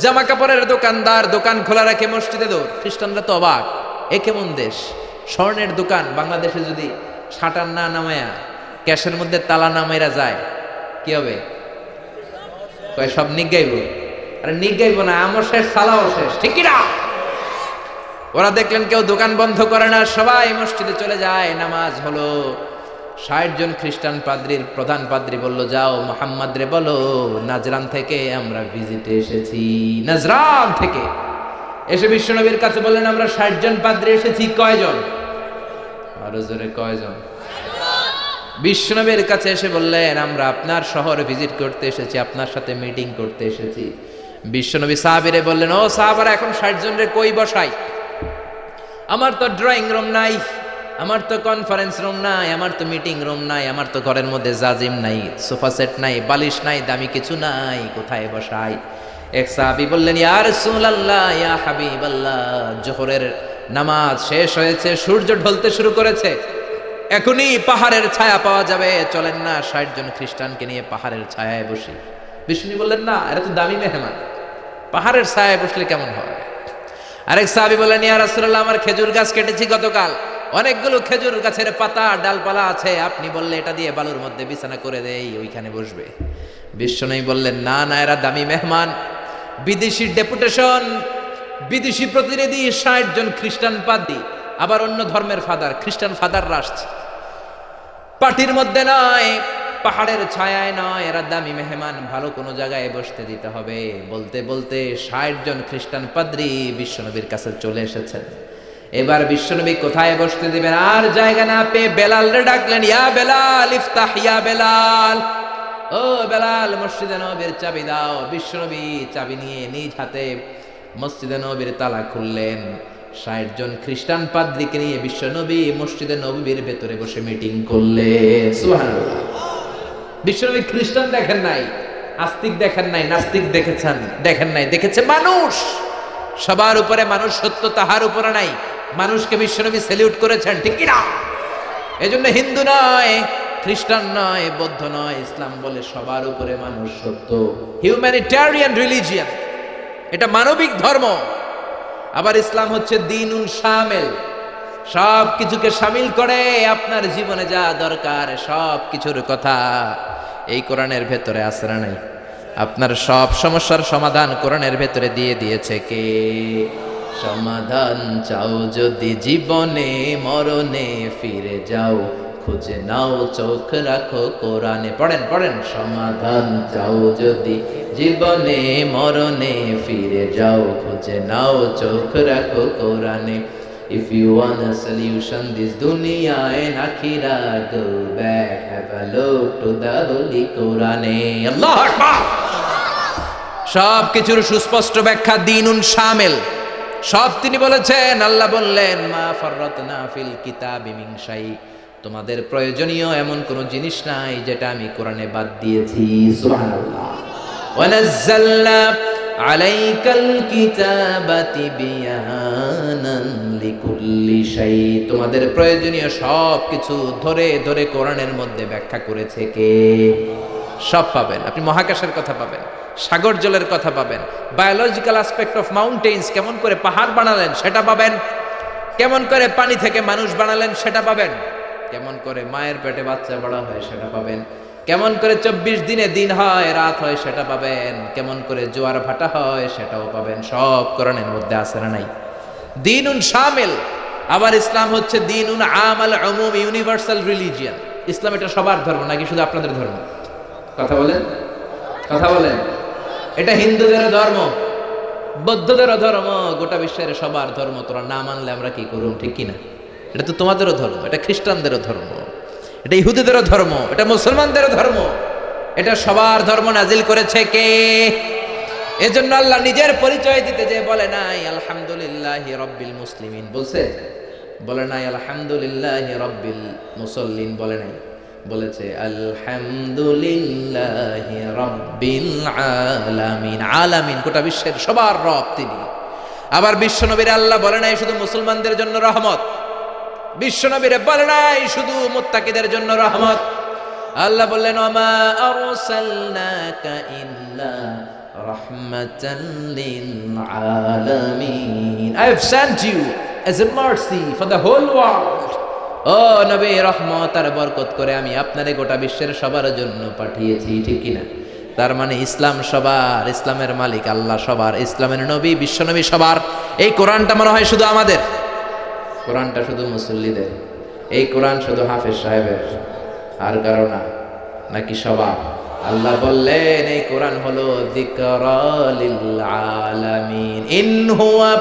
জামা কাপড়ের দোকানদার দোকান খোলা রাখে মসজিদে দৌড়। খ্রিস্টানরা তো অবাক, এ কেমন দেশ! স্বর্ণের দোকান বাংলাদেশে যদি শাটার না নামায়া ক্যাশের মধ্যে তালা নামাইরা যায় কি হবে? সব নিগাইব। আরে নিগাইব না, আমও শেষ, সালাও শেষ, ঠিক না? ওরা দেখলেন কেউ দোকান বন্ধ করে না, সবাই মসজিদে চলে যায়। নামাজ হলো। 60 জন খ্রিস্টান পাদ্রীর প্রধান পাদ্রী বলল, যাও মুহাম্মদ রে বলো নাজরান থেকে আমরা ভিজিটে এসেছি। নাজরান থেকে এসে বিশ্বনবীর কাছে বললেন, আমরা 60 জন পাদ্রী এসেছি। কয়জন? আরো জোরে, কয়জন? বিশ্বনবীর কাছে এসে বললেন, আমরা আপনার শহর ভিজিট করতে এসেছি, আপনার সাথে মিটিং করতে এসেছি। বিশ্বনবী সাহাবীরে বললেন, ও সাহাবারা, এখন 60 জনের কই বসাই? আমার তো ড্রয়িং রুম নাই, আমার তো কনফারেন্স রুম নাই, আমার তো মিটিং রুম নাই, আমার তো ঘরের মধ্যে জাজিম নাই, সোফা সেট নাই, বালিশ নাই, দামি কিছু নাই, কোথায় বসাই? এক সাহাবী বললেন, ইয়া রাসূলুল্লাহ, ইয়া হাবিবাল্লাহ, জোহরের নামাজ শেষ হয়েছে, সূর্য ঢলতে শুরু করেছে, এখনই পাহাড়ের ছায়া পাওয়া যাবে, চলেন না 60 জন খ্রিস্টানকে নিয়ে পাহাড়ের ছায়ায় বসি। বিষ্ণু বললেন, না, এরা তো দামি মেহমান, পাহাড়ের ছায়ায় বসলে কেমন হয়? আরেক সাহাবী বললেন, ইয়া রাসূলুল্লাহ, আমার খেজুর গাছ কেটেছি গতকাল, অনেকগুলো খেজুর গাছের পাতা ডালপালা আছে, আপনি বললে এটা দিয়ে বালুর মধ্যে বিছানা করে দেই, ওইখানে বসবে। বিশ্বনবী বললেন, না না, এরা দামি মেহমান, বিদেশি ডেপুটেশন, বিদেশি প্রতিনিধি, 60 জন খ্রিস্টান পাদ্রী, আবার অন্য ধর্মের ফাদার, খ্রিস্টান ফাদাররা আসছে, পার্টির মধ্যে নয়, পাহাড়ের ছায়ায় নয়, এরা দামি মেহমান, ভালো কোনো জায়গায় বসতে দিতে হবে। বলতে বলতে 60 জন খ্রিস্টান পাদ্রী বিশ্বনবীর কাছে চলে এসেছেন। এবার বিশ্বনবী কোথায় বসতে দিবেন আর জায়গা না পেয়ে বেলালরে ডাকলেন, ইয়া বেলাল ইফতাহ, ইয়া বেলাল, ও বেলাল, মসজিদে নববীর চাবি দাও। বিশ্বনবী চাবি নিয়ে নিজ হাতে মসজিদে নববীর তালা খুললেন। 60 জন খ্রিস্টান পাদ্রীকে নিয়ে বিশ্বনবী মসজিদে নববীর ভেতরে বসে মিটিং করলেন। সুবহানাল্লাহ। বিশ্বনবী খ্রিস্টান দেখেন নাই, আস্তিক দেখেন নাই, নাস্তিক দেখেন নাই, দেখেছে মানুষ। সবার উপরে মানুষ, সত্য তাহার উপরে নাই। মানুষকে বিশ্বনবী স্যালিউট করেছেন, ঠিক কি না? এজন্য হিন্দু নয়, খ্রিস্টান নয়, বৌদ্ধ নয়, ইসলাম বলে সবার উপরে মানুষ সত্য। হিউম্যানিটেরিয়ান রিলিজিয়ান, এটা মানবিক ধর্ম। আবার ইসলাম হচ্ছে দ্বীনুল শামিল, সব কিছুকে শামিল করে। আপনার জীবনে যা দরকার সব কিছুর কথা এই কোরআনের ভেতরে আছে না নাই? আপনার সব সমস্যার সমাধান কোরআনের ভেতরে দিয়ে দিয়েছে কে? সমাধান চাও যদি জীবনে, মরণে ফিরে যাও, খুঁজে নাও, চোখ রাখো কোরআনে। পড়েন পড়েন, সমাধান চাও যদি জীবনে, মরণে ফিরে যাও, খুঁজে নাও, চোখ রাখো কোরআনে। If you want a solution this dunya and akhirah, go back, have a look to the holy Quran. Allahu Akbar. সব কিছুর সুস্পষ্ট ব্যাখ্যা দ্বীনুন শামিল, সব তিনি বলেছেন। আল্লাহ বললেন, মা ফাররাতনা ফিল কিতাবি মিন শাই, তোমাদের প্রয়োজনীয় এমন কোন জিনিস নাই যেটা আমি কোরআনে বাদ দিয়েছি। সুবহানাল্লাহ। ওয়া নাযালনা আলাইকাল কিতাবা তিবয়ানান লিকুল্লি শাই, তোমাদের প্রয়োজনীয় সব কিছু ধরে ধরে কোরআনের মধ্যে ব্যাখ্যা করেছে কে? সব পাবেন আপনি। মহাকাশের কথা পাবেন, সাগর জলের কথা পাবেন, বায়োলজিক্যাল অ্যাসপেক্ট অফ মাউন্টেন্স, কেমন করে পাহাড় বানালেন সেটা পাবেন, কেমন করে পানি থেকে মানুষ বানালেন সেটা পাবেন, কেমন করে মায়ের পেটে বাচ্চা বড় হয় সেটা পাবেন, কেমন করে 24 দিনে দিন হয় রাত হয় সেটা পাবেন, কেমন করে জোয়ার ভাটা হয় সেটাও পাবেন। সব কোরআনের মধ্যে আছে না নাই? দ্বীনুন শামিল। আবার ইসলাম হচ্ছে দিনুন আমাল উমুম, ইউনিভার্সাল রিলিজিয়ন। ইসলাম এটা সবার ধর্ম নাকি শুধু আপনাদের ধর্ম? কথা বলেন, কথা বলেন। এটা হিন্দুদের ধর্ম, বৌদ্ধদের ধর্ম, গোটা বিশ্বের সবার ধর্ম। তোরা না মানলে আমরা কি করুম, ঠিক কিনা? এটা তো তোমাদেরও ধর্ম, এটা খ্রিস্টানদেরও ধর্ম, এটা ইহুদিদেরও ধর্ম, এটা মুসলমানদেরও ধর্ম। এটা সবার ধর্ম নাজিল করেছে কে? এজন্য আল্লাহ নিজের পরিচয় দিতে যে বলে নাই আলহামদুলিল্লাহি রাব্বিল মুসলিমিন, বলছে? বলে নাই আলহামদুলিল্লাহি রাব্বিল মুসল্লিন, বলে নাই, বলেছে আলহামদুলিল্লাহি রাব্বিল আলামিন। আলামিন গোটা বিশ্বের সবার রব তিনি। আবার বিশ্বনবীর আল্লাহ বলে নাই শুধু মুসলমানদের জন্য রহমত, বিশ্বনবীরে বলে নাই শুধু মুত্তাকিদের জন্য রহমত। আল্লাহ বললেন ওমা আরসালনাকা ইল্লা রাহমাতান লিল আলামিন, I have sent you as a mercy for the whole world. ও নবী, রহমত আর বরকত করে আমি আপনারে গোটা বিশ্বের সবার জন্য পাঠিয়েছি, ঠিক কিনা? তার মানে ইসলাম সবার, ইসলামের মালিক আল্লাহ সবার, ইসলামের নবী বিশ্বনবী সবার। এই কোরআনটা মনে হয় শুধু আমাদের, কোরআনটা শুধু মুসল্লিদের, এই কোরআন শুধু হাফেজ সাহেবের, আর কারো না, নাকি সবার? আল্লাহ বললেন এই কোরআন হলো যিকরা লিল আলামিন, ইন হুয়া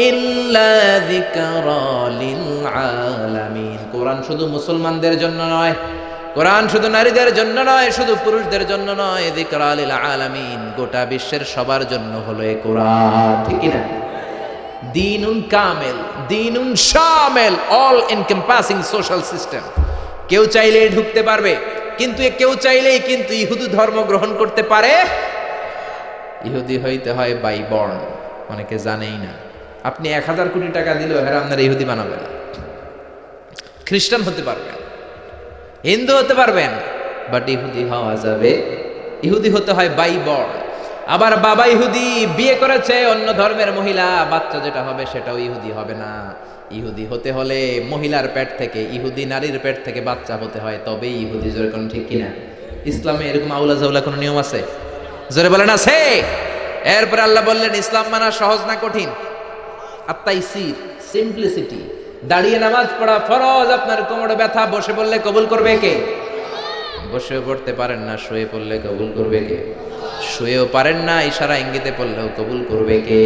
ইল্লা যিকরা লিল আলামিন। কোরআন শুধু মুসলমানদের জন্য নয়, কোরআন শুধু নারীদের জন্য নয়, শুধু পুরুষদের জন্য নয়, যিকরা লিল আলামিন, গোটা বিশ্বের সবার জন্য হলো এই কোরআন, ঠিক কিনা? দিনুন কামেল, দিনুন শামেল, অল এনকম্পাসিং সোশ্যাল সিস্টেম। কেউ চাইলেই ঢুকতে পারবে, কিন্তু কেউ চাইলেই কিন্তু ইহুদি ধর্ম গ্রহণ করতে পারে। ইহুদি হইতে হয় বাই বর্ন, অনেকে জানেই না। আপনি 1000 কোটি টাকা দিলেও হেরা আপনার ইহুদি বানাবেন। খ্রিস্টান হতে পারবেন, হিন্দু হতে পারবেন, বাট ইহুদি হওয়া যাবে, ইহুদি হতে হয় বাই বর্ন। আবার বাবা ইহুদি, বিয়ে করেছে অন্য ধর্মের মহিলা, বাচ্চা যেটা হবে সেটাও ইহুদি হবে না। ইহুদি হতে হলে মহিলার পেট থেকে, ইহুদি নারীর পেট থেকে বাচ্চা হতে হয়, তবেই ইহুদি। জোরে কোন ঠিক কিনা? ইসলামে এরকম আউলা জাউলা কোনো নিয়ম আছে? জোরে বলেন আছে? এরপর আল্লাহ বললেন ইসলাম মানা সহজ না কঠিন? আত-তাইসির, সিম্পলিসিটি। দাঁড়িয়ে নামাজ পড়া ফরজ, আপনার কোমরে ব্যথা, বসে পড়লে কবুল করবে কে? বসে পড়তে পারেন না, শুয়ে পড়লে কবুল করবে কে? শুয়েও পারেন না, ইশারা ইঙ্গিতে পড়লেও কবুল করবে কে?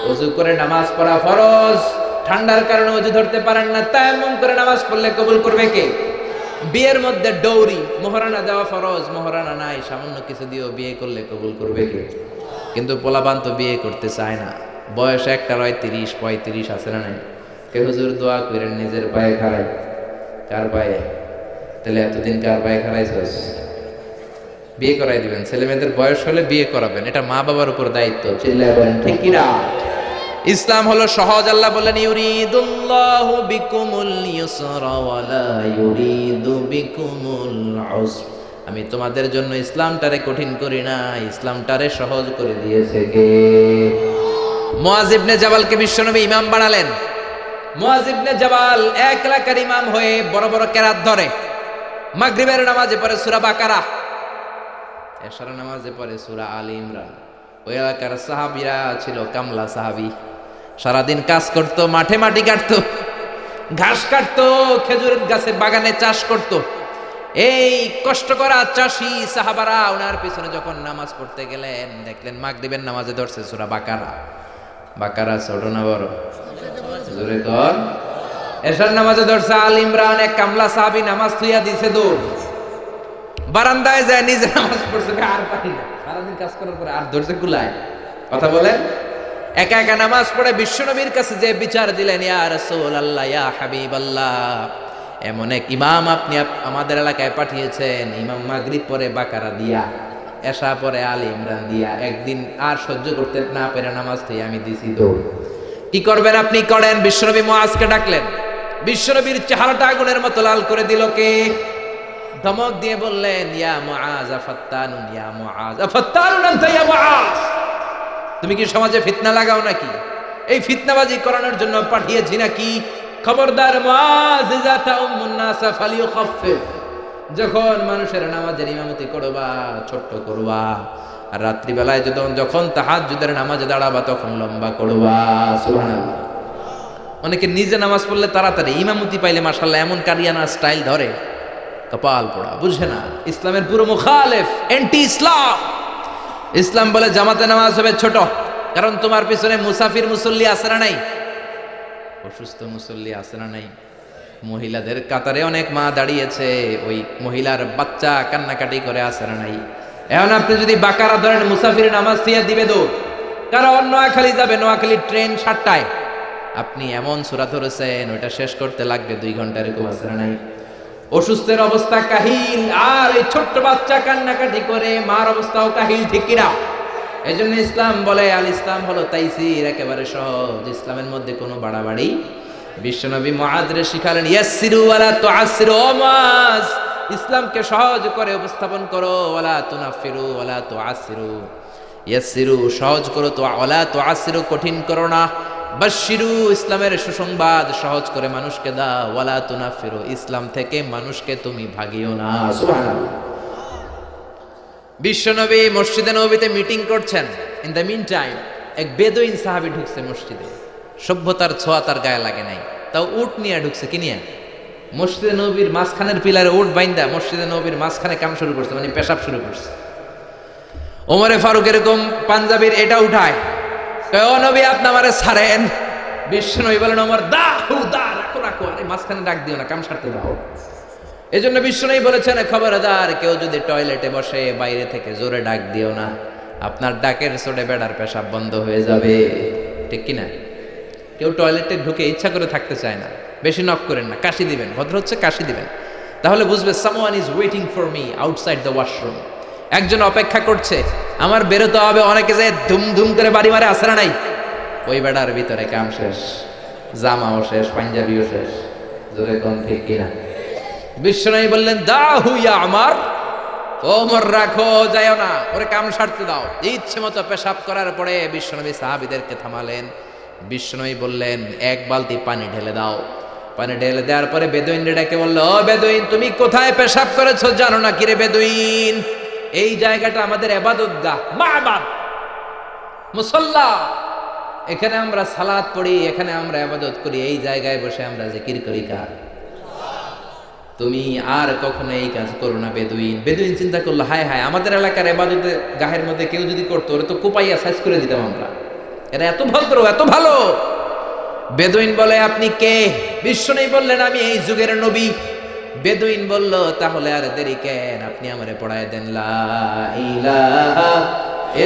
ওযু করে নামাজ পড়া ফরজ, ঠান্ডার কারণে ওযু ধরতে পারেন না, তায়াম্মুম করে নামাজ পড়লে কবুল করবে কে? বিয়ের মধ্যে ডৌরি, মোহরানা দেওয়া ফরজ, মোহরানা নাই, সামান্য কিছু দিয়েও বিয়ে করলে কবুল করবে কে? কিন্তু পোলাপান তো বিয়ে করতে চায় না, বয়স একটা রয় 30-35 আছে না নাই? কে হুজুর দোয়া করেন নিজের পায়ে খাড়াই। কার পায়ে? তাহলে এতদিন কার পায়ে খাড়াইছস? বিয়ে করাই দিবেন, ছেলে মেয়েদের বয়স হলে বিয়ে করাবেন, এটা মা বাবার উপর দায়িত্ব। চিল্লায় বলেন ঠিক কি না? ইসলাম হলো সহজ। আল্লাহ বলেন ইউরিদুল্লাহু বিকুমুল ইউসরা ওয়া লা ইউরিদু বিকুমুল উসর। আমি তোমাদের জন্য ইসলামটারে কঠিন করি না, ইসলামটারে সহজ করে দিয়েছে কে? মুআয ইবনে জাবালকে বিশ্বনবী ইমাম বানালেন। মুআয ইবনে জাবাল এক এলাকার ইমাম হয়ে বড় বড় কেরাত ধরে। মাগরিবের নামাজে পড়ে সূরা বাকারা, এশার নামাজে পড়ে সূরা আলী ইমরান। ওই এলাকার সাহাবীরা ছিল কামলা সাহাবী, সারাদিন কাজ করত, মাঠে মাটি কাটতো, ঘাস কাটতো, খেজুরের গাছের বাগানে চাষ করত। এই কষ্ট করা চাষী সাহাবারা ওনার পিছনে যখন নামাজ পড়তে গেলেন, দেখলেন মাগরিবের নামাজে ধরছে সূরা বাকারা। বাকারা ছোট না বড়? জোরে কর। এশার নামাজে ধরছে আলী ইমরান। এক কামলা সাহাবী নামাজ থুইয়া দিছে দৌড়, বারান্দায় যায় নিজে নামাজ পড়ছে, আর পারি না, সারাদিন কাজ করার পরে আর ধৈর্য কুলায়। কথা বলেন। একা একা নামাজ পড়ে বিশ্বনবীর কাছে যে বিচার দিলেন, ইয়া রাসূলুল্লাহ, ইয়া হাবিবাল্লাহ, এমন এক ইমাম আপনি আমাদের এলাকায় পাঠিয়েছেন, ইমাম মাগরিব পরে বাকারা দিয়া, এশা পরে আলী ইমরান দিয়া, একদিন আর সহ্য করতে না পেরে নামাজ থেকে আমি দিছি দৌড়। কি করবেন আপনি? করেন। বিশ্বনবী মুআজকে ডাকলেন, বিশ্বনবীর চেহারাটা আগুনের মতো লাল করে দিল কে? ধমক দিয়ে বললেন, ইয়া মুআজ আফাত্তানুন, ইয়া মুআজ আফাত্তানুন আনতা ইয়া মুআজ, তুমি কি সমাজে ফিতনা লাগাও নাকি? এই ফিতনাবাজি করানোর জন্য পাঠিয়েছি নাকি? খবরদার মুআজ, ইযা তাউমুন নাস ফালিয়ুখাফফিফ, যখন মানুষের নামাজের ইমামতি করবা ছোট্ট করবা, আর রাত্রি বেলায় যখন তাহাজ্জুদের নামাজে দাঁড়াবা তখন লম্বা করবা। সুবহানাল্লাহ। অনেকে নিজে নামাজ পড়লে তাড়াতাড়ি, ইমামতি পাইলে মাশাআল্লাহ এমন কারিয়ানা স্টাইল ধরে, কপাল পোড়া, বুঝে না ইসলামের পুরো মুখালেফ, অ্যান্টি ইসলাম। ইসলাম বলে জামাতে নামাজ হবে ছোট, কারণ তোমার পিছনে মুসাফির মুসল্লি আছে না নাই, অসুস্থ মুসল্লি আছে না নাই, মহিলাদের কাতারে অনেক মা দাঁড়িয়েছে, ওই মহিলার বাচ্চা কান্নাকাটি করে আছে না নাই। এখন আপনি যদি বাকারা ধরেন, মুসাফির নামাজ দিয়ে দিবে দৌড়, কারণ নোয়াখালী যাবে, নোয়াখালী ট্রেন 7টায়, আপনি এমন সূরা ধরেছেন ওইটা শেষ করতে লাগবে 2 ঘন্টা, এরকম আছে না নাই। অসুস্থের অবস্থা কাহিল, আর এই ছোট্ট বাচ্চা কান্নাকাটি করে, মার অবস্থাও কাহিল, ঠিক কিনা? এই জন্য ইসলাম বলে আল ইসলাম হলো তাইসির, একেবারে সহজ, ইসলামের মধ্যে কোনো বাড়াবাড়ি। বিশ্বনবী মুআযরে শিখালেন ইয়াসসিরু ওয়ালা তুআসসিরু, ও মুআয ইসলামকে সহজ করে উপস্থাপন করো, ওয়ালা তুনাফিরু ওয়ালা তুআসসিরু, ইয়াসসিরু সহজ করো, তো ওয়ালা তুআসসিরু কঠিন করো না, বাশশিরু ইসলামের সুসংবাদ সহজ করে মানুষকে দাও, ওয়ালা তুনাফিরু ইসলাম থেকে মানুষকে তুমি ভাগিও না। সুবহানাল্লাহ। বিশ্বনবী মসজিদে নববীতে মিটিং করছেন, ইন দ্য মিন টাইম এক বেদুইন সাহাবী ঢুকছে মসজিদে, সভ্যতার ছোঁয়া তার গায়ে লাগে নাই, তাও উট নিয়ে ঢুকছে। কি নিয়ে? মসজিদে নববীর মাঝখানের পিলারে উট বাইন্দা মসজিদে নববীর মাঝখানে কাম শুরু করছে, মানে পেশাব শুরু করছে। ওমরে ফারুক এরকম পাঞ্জাবির এটা উঠায়, ও নবী আপনি আমারে ছাড়েন। বিশ্বনবী বলেন ওমর দা হু দা, রাখো রাখো, আরে মাঝখানে ডাক দিও না, কাম সারতে দাও। এজন্য বিশ্বনবী বলেছেন খবরদার, কেউ যদি টয়লেটে বসে বাইরে থেকে জোরে ডাক দিও না, আপনার ডাকের চোটে বেড়ার পেশাব বন্ধ হয়ে যাবে, ঠিক কিনা? কেউ টয়লেটে ঢুকে ইচ্ছা করে থাকতে চায় না, বেশি নক করেন না, কাশি দিবেন, ভদ্র হচ্ছে কাশি দিবেন, তাহলে বুঝবে someone is waiting for me outside the washroom, একজন অপেক্ষা করছে, আমার বেরোতে হবে। অনেকে যে ধুম ধুম করে বাড়ি মারে, আসে না নাই, ওই বেড়ার ভিতরে কাম শেষ, জামাও শেষ, পাঞ্জাবিও শেষ, জোরে কোন ঠিক কিনা? বিশ্বনবী বললেন দাহু ইয়া আমার, ওমর রাখো, যাও না, ওরে কাম সারতে দাও। ইচ্ছে মতো পেশাব করার পরে বিশ্বনবী সাহাবীদেরকে থামালেন। বিশ্বনবী বললেন 1 বালতি পানি ঢেলে দাও। পানি ঢেলে দেওয়ার পরে বেদুইনরে ডেকে বলল, ও বেদুইন তুমি কোথায় পেশাব করেছো জানো না? কিরে বেদুইন, এই জায়গাটা আমাদের ইবাদতগাহ, মা'বাদ, মুসাল্লা, এখানে আমরা সালাত পড়ি, এখানে আমরা ইবাদত করি, এই জায়গায় বসে আমরা জিকির করি কার? তুমি আর কখনো এই কাজ করো না বেদুইন। বেদুইন চিন্তা করলো, হায় হায়, আমাদের এলাকার ইবাদতে গাহের মধ্যে কেউ যদি করতো, ওরে তো কোপাইয়া সাইজ করে দিতাম আমরা, এরা এত ভদ্র এত ভালো। বেদুইন বলে আপনি কে? বিশ্বনবী বললেন আমি এই যুগের নবী। বেদুইন বলল তাহলে আর দেরি কেন, আপনি আমারে পড়ায় দেন লা ইলাহা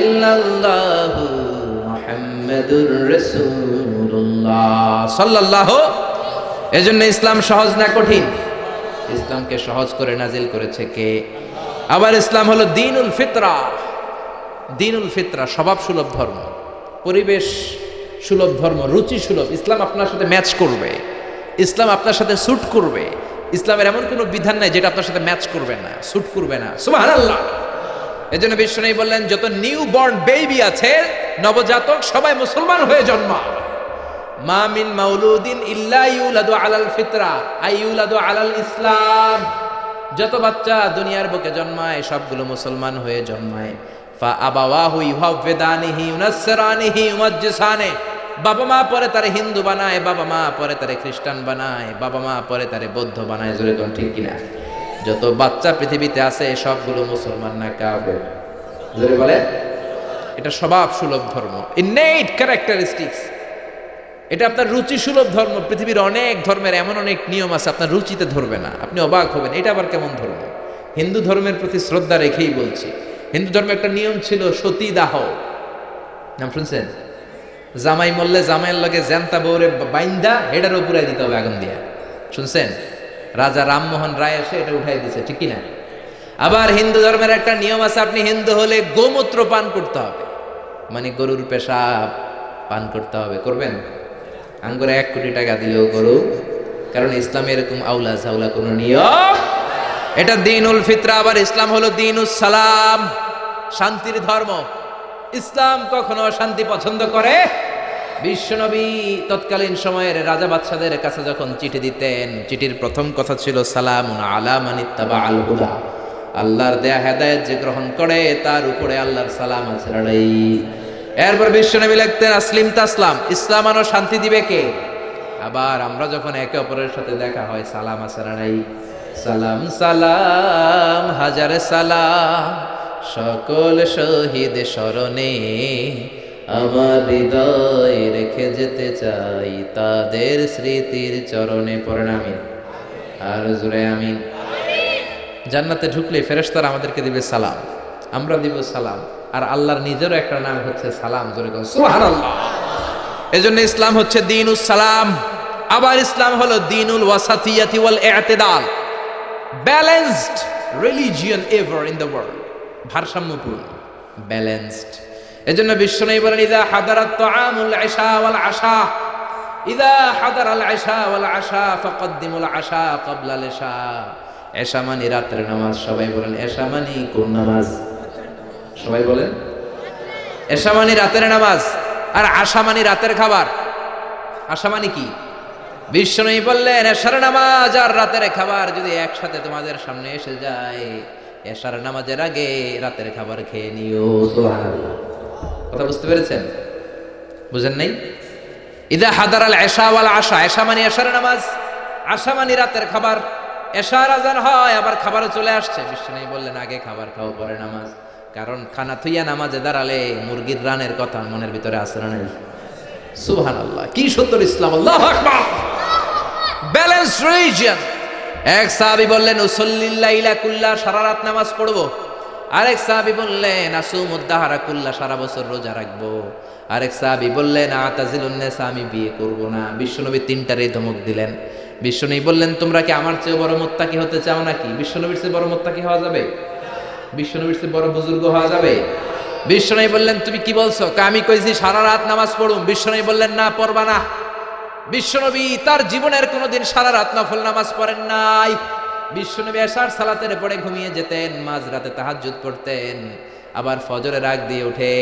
ইল্লাল্লাহু মুহাম্মাদুর রাসূলুল্লাহ সাল্লাল্লাহু। এজন্য ইসলাম সহজ না কঠিন? ইসলামকে সহজ করে নাজিল করেছে কে? আবার ইসলাম হলো দ্বীনুল ফিতরা। দ্বীনুল ফিতরা স্বভাব সুলভ ধর্ম, পরিবেশ সুলভ ধর্ম, রুচি সুলভ। ইসলাম আপনার সাথে ম্যাচ করবে, ইসলাম আপনার সাথে স্যুট করবে। ইসলামের এমন কোনো বিধান নাই যেটা আপনার সাথে ম্যাচ করবে না, স্যুট করবে না। সুবহানাল্লাহ। এজন্য বিশ্বনবী বললেন যত নিউ বর্ন বেবি আছে, নবজাতক, সবাই মুসলমান হয়ে জন্মায়। মা মিন মাউলুদিন ইল্লা ইউলাদু আলাল ফিতরা আই ইউলাদু আলাল ইসলাম। যত বাচ্চা দুনিয়ার বুকে জন্মায় সবগুলো মুসলমান হয়ে জন্মায়। ফা আবাওয়াহু ইউহাওয়িদানিহি ইউনাসসিরানিহি ইউমাজ্জিসানি। বাবা মা পরে তারে হিন্দু বানায়, বাবা মা পরে তারে খ্রিস্টান বানায়, বাবা মা পরে তারে বৌদ্ধ বানায়। জোরে কোন ঠিক কিনা? যত বাচ্চা পৃথিবীতে আছে সবগুলো মুসলমান না কাফের? জোরে বলে। এটা স্বভাব সুলভ ধর্ম, ইননেট ক্যারেক্টারিস্টিক্স। এটা আপনার রুচি সুলভ ধর্ম। পৃথিবীর অনেক ধর্মের এমন অনেক নিয়ম আছে আপনার রুচিতে ধরবে না, আপনি অবাক হবেন, এটা আবার কেমন ধর্ম? হিন্দু ধর্মের প্রতি শ্রদ্ধা রেখেই বলছি। হিন্দু ধর্মে একটা নিয়ম ছিল সতীদাহ, নাম শুনছেন? জামাই মরলে জামাইয়ের লগে জ্যান্তা বউরে বাইন্দা হেডার উপরে দিতে হবে আগুন দিয়া, শুনছেন? রাজা রামমোহন রায় এসে এটা উঠাই দিছে, ঠিক কিনা? আবার হিন্দু ধর্মের একটা নিয়ম আছে, আপনি হিন্দু হলে গোমূত্র পান করতে হবে, মানে গরুর পেশাব পান করতে হবে। করবেন? আঙ্গুরে 1 কোটি টাকা দিলেও গরু, কারণ ইসলামে এরকম আউলা ঝাউলা কোন নিয়ম। এটা দ্বীনুল ফিতরা। আবার ইসলাম হলো দ্বীনুস সালাম, শান্তির ধর্ম। ইসলাম কখনো শান্তি পছন্দ করে? বিশ্বনবী তৎকালীন সময়ের রাজা বাদশাদের কাছে যখন চিঠি দিতেন, চিঠির প্রথম কথা ছিল সালামুন আলা মান ইত্তাবা আল হুদা। আল্লাহর দেয়া হেদায়েত যে গ্রহণ করে তার উপরে আল্লাহর সালাম আছে। এরপর বিশ্বনবী লিখতেন আসলিম তাসলাম, ইসলাম আনো শান্তি দিবে কে? আবার আমরা যখন একে অপরের সাথে দেখা হয় সালাম আছে না নাই? সালাম সালাম হাজার সালাম, সকল শহীদ স্মরণে আমার হৃদয় রেখে যেতে চাই তাদের স্মৃতির চরণে। পড়েন আমিন, আর জোরে আমিন। জান্নাতে ঢুকলে ফেরেশতারা আমাদেরকে দিবে সালাম, আমরা দিব সালাম, আর আল্লাহর নিজেরও একটা নাম হচ্ছে সালাম। জোরে কোন সুবহানাল্লাহ। এজন্য ইসলাম হচ্ছে দ্বীনুস সালাম, আবার ইসলাম হলো দ্বীনুল ওয়াসাতিয়াতি ওয়াল ই'তিদাল, balanced religion ever in the world, ভারসাম্যপূর্ণ, ব্যালেন্সড। এজন্য বিশ্বনবী বলেন ইযা হাদারাত তাআমুল ইশা ওয়াল আশা, ইযা হাদারাল ইশা ওয়াল আশা ফাকদ্দিমুল আশা ক্বাবলাল ইশা। এশা মানে রাতের নামাজ, সবাই বলেন এশা মানে কোন নামাজ? সবাই বলেন এশা মানে রাতের নামাজ, আর আশা মানে রাতের খাবার। আশা মানে কি? বিশ্বনবী বললেন এশার নামাজ আর রাতের খাবার যদি একসাথে তোমাদের সামনে এসে যায়, এশার নামাজের আগে রাতের খাবার খেয়ে নিও। সুবহানাল্লাহ। কথা বুঝতে পেরেছেন? বুঝেন নাই? ইদা হাদারাল ইশা ওয়াল আশা, ইশা মানে এশার নামাজ, আশা মানে রাতের খাবার। এশার আজান হয়, আবার খাবারও চলে আসছে। বিশ্বনবী বললেন আগে খাবার খাও পরে নামাজ, কারণ খানা থুইয়া নামাজে দাঁড়ালে মুরগির রানের কথা মনের ভিতরে আসে না নাই? সুবহানাল্লাহ, কি সুন্দর ইসলাম! আল্লাহু আকবার। Balance religion. এক সাহাবী বললেন উসাল্লিল লাইলা কুল্লা, সারা রাত নামাজ পড়বো। আরেক সাহাবী বললেন আসুমুদ দাহরা কুল্লা, সারা বছর রোজা রাখবো। আরেক সাহাবী বললেন আতাজিলুন নিসা, আমি বিয়ে করব না। বিশ্বনবী তিনটারে ধমক দিলেন। বিশ্বনবী বললেন তোমরা কি আমার চেয়ে বড় মুত্তাকি হতে চাও নাকি? বিশ্বনবীর চেয়ে বড় মুত্তাকি হওয়া যাবে? বিশ্বনবীর চেয়ে বড় বুজুর্গ হওয়া যাবে? বিশ্বনবী বললেন তুমি কি বলছো? আমি কইছি সারা রাত নামাজ পড়ুম। বিশ্বনবী বললেন না, পড়বা না। বিশ্বনবী তার জীবনের কোনোদিন সারা রাত নফল নামাজ পড়েন নাই। বিশ্বনবী এশার সালাতের পরে ঘুমিয়ে যেতেন, মাঝরাতে তাহাজ্জুদ পড়তেন, আবার ফজরের আগ দিয়ে উঠে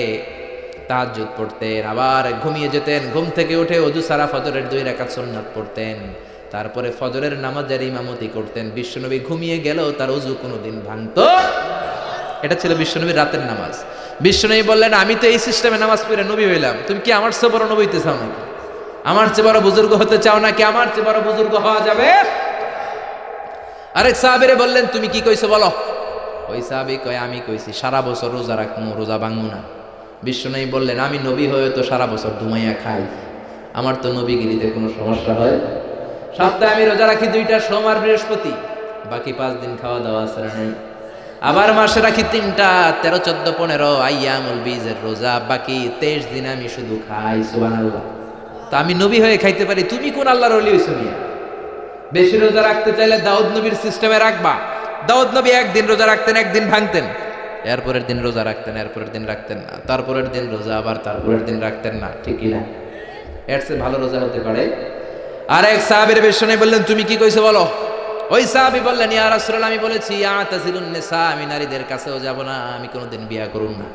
তাহাজ্জুদ পড়তেন, আবার ঘুমিয়ে যেতেন, ঘুম থেকে উঠে ওযু সারা ফজরের 2 রাকাত সুন্নাত পড়তেন, তারপরে ফজরের নামাজের ইমামতি করতেন। বিশ্বনবী ঘুমিয়ে গেলেও তার ওযু কোনোদিন ভাঙতো। এটা ছিল বিশ্বনবীর রাতের নামাজ। বিশ্বনবী বললেন আমি তো এই সিস্টেমে নামাজ পড়ে নবী হইলাম, তুমি কি আমার চেয়ে বড় নবী হইতে চাও নাকি? আমার চেয়ে বড় বুজুর্গ হতে চাও নাকি? আমার চেয়ে বড় বুজুর্গ হওয়া যাবে? আরেক সাহাবীরে বললেন তুমি কি কইছো বলো। ওই সাহাবী কয় আমি কইছি সারা বছর রোজা রাখমু, রোজা ভাঙমু না। বিশ্বনবী বললেন আমি নবী হয়ে তো সারা বছর ঘুমাইয়া খাই, আমার তো নবীগিরিতে কোনো সমস্যা হয়? সপ্তাহে আমি রোজা রাখি 2টা, সোমবার বৃহস্পতি, বাকি 5 দিন খাওয়া দাওয়া আছে না নাই? আবার মাসে রাখি 3টা, 13, 14, 15 আইয়ামুল বীজের রোজা, বাকি 23 দিন আমি শুধু খাই। সুবহানাল্লাহ। তা আমি নবী হয়ে খাইতে পারি, তুমি কোন আল্লাহর ওলি হইছো মিয়া? বেশি রোজা রাখতে চাইলে দাউদ নবীর সিস্টেমে রাখবা। দাউদ নবী একদিন রোজা রাখতেন, একদিন ভাঙতেন, এরপরের দিন রোজা রাখতেন, এরপরের দিন রাখতেন না, তারপরের দিন রোজা, আবার তারপরের দিন রাখতেন না। ঠিক কি না? এর চেয়ে ভালো রোজা হতে পারে? আরেক সাহাবীর বিশ্বনবী বললেন তুমি কি কইছো বলো। ওই সাহাবী বললেন ইয়া রাসূলুল্লাহ আমি বলেছি আতাজিলুন নিসা, আমি নারীদের কাছেও যাব না, আমি কোনোদিন বিয়ে করব না।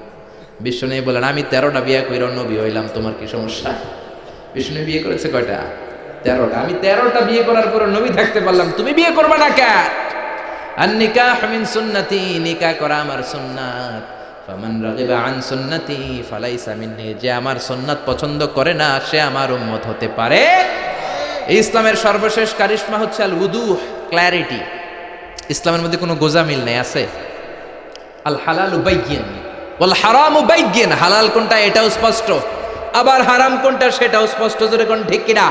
বিশ্বনবী বললেন আমি 13টা বিয়ে কইরা নবী হইলাম, তোমার কি সমস্যা? বিষ্ণু বিয়ে করেছে কয়টা? 13টা। আমি 13টা বিয়ে করার পর নবী থাকতে পারলাম, তুমি বিয়ে করবে না কেন? আন-নিকাহ মিন সুন্নতি, নিকাহ করা আমার সুন্নাত। ফামান রাগিবা আন সুন্নতি ফালাইসা মিন্নি, যে আমার সুন্নাত পছন্দ করে না সে আমার উম্মত হতে পারে। এই ইসলামের সর্বশেষ কারিশমা হচ্ছে আল উদুহ, ক্ল্যারিটি। ইসলামের মধ্যে কোনো গোজামিল নেই। আছে আল হালালু বাইয়িন ওয়াল হারামু বাইয়িন, হালাল কোনটা এটাও স্পষ্ট, আবার হারাম কোনটা সেটাও স্পষ্ট। জোরে কোন ঠিক কিনা?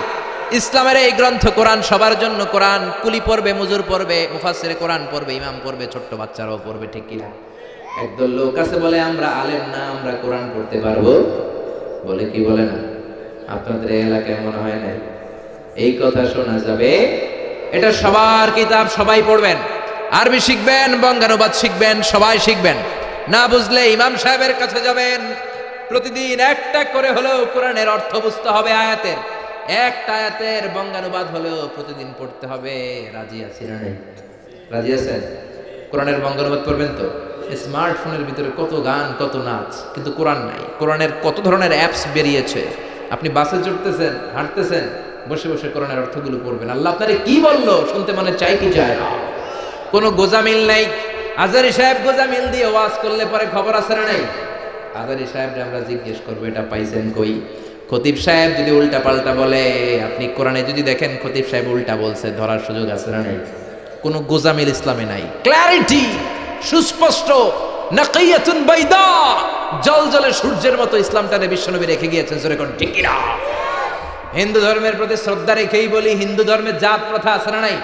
ইসলামের এই গ্রন্থ কোরআন সবার জন্য। কোরআন কুলি পড়বে, মজুর পড়বে, মুফাসসিরে কোরআন পড়বে, ইমাম পড়বে, ছোট্ট বাচ্চারাও পড়বে। ঠিক কিনা? একদল লোক আছে বলে আমরা আলেম না, আমরা কোরআন পড়তে পারবো, বলে কি বলে না? আপনাদের এই এলাকায় মনে হয় না এই কথা শোনা যাবে? এটা সবার কিতাব, সবাই পড়বেন, আরবি শিখবেন, বঙ্গানুবাদ শিখবেন, সবাই শিখবেন। না বুঝলে ইমাম সাহেবের কাছে যাবেন, প্রতিদিন একটা করে হলেও কোরআনের অর্থ বুঝতে হবে। আয়াতের একটা আয়াতের বঙ্গানুবাদ হলেও প্রতিদিন পড়তে হবে। রাজি আছি না নাই? রাজি আছেন? কোরআনের বঙ্গানুবাদ করবেন তো? স্মার্টফোনের ভিতরে কত গান, কত নাচ, কিন্তু কোরআন নাই। কোরআনের কত ধরনের অ্যাপস বেরিয়েছে। আপনি বাসে চড়তেছেন, হাঁটতেছেন, বসে বসে কোরআনের অর্থগুলো পড়বেন। আল্লাহ আপনারে কি বললো শুনতে মনে চাই কি চায় না? কোনো গোজামিল নাই। আজারি সাহেব গোজামিল দিয়ে ওয়াজ করলে পরে খবর আছে না নাই? আজারি সাহেবরে আমরা জিজ্ঞেস করবো এটা পাইছেন কই? খতিব সাহেব যদি উল্টা পাল্টা বলে, আপনি কোরআনে যদি দেখেন খতিব সাহেব উল্টা বলছে, ধরার সুযোগ আছে না নেই? কোনো গোজামিল ইসলামে নাই। ক্ল্যারিটি, সুস্পষ্ট, নাকিয়াতুন বাইদা, জলজলে সূর্যের মতো ইসলামটারে বিশ্বনবী রেখে গিয়েছেন। জোরে কোন ঠিক কিনা? হিন্দু ধর্মের প্রতি শ্রদ্ধা রেখেই বলি, হিন্দু ধর্মের জাত প্রথা আছে না নাই?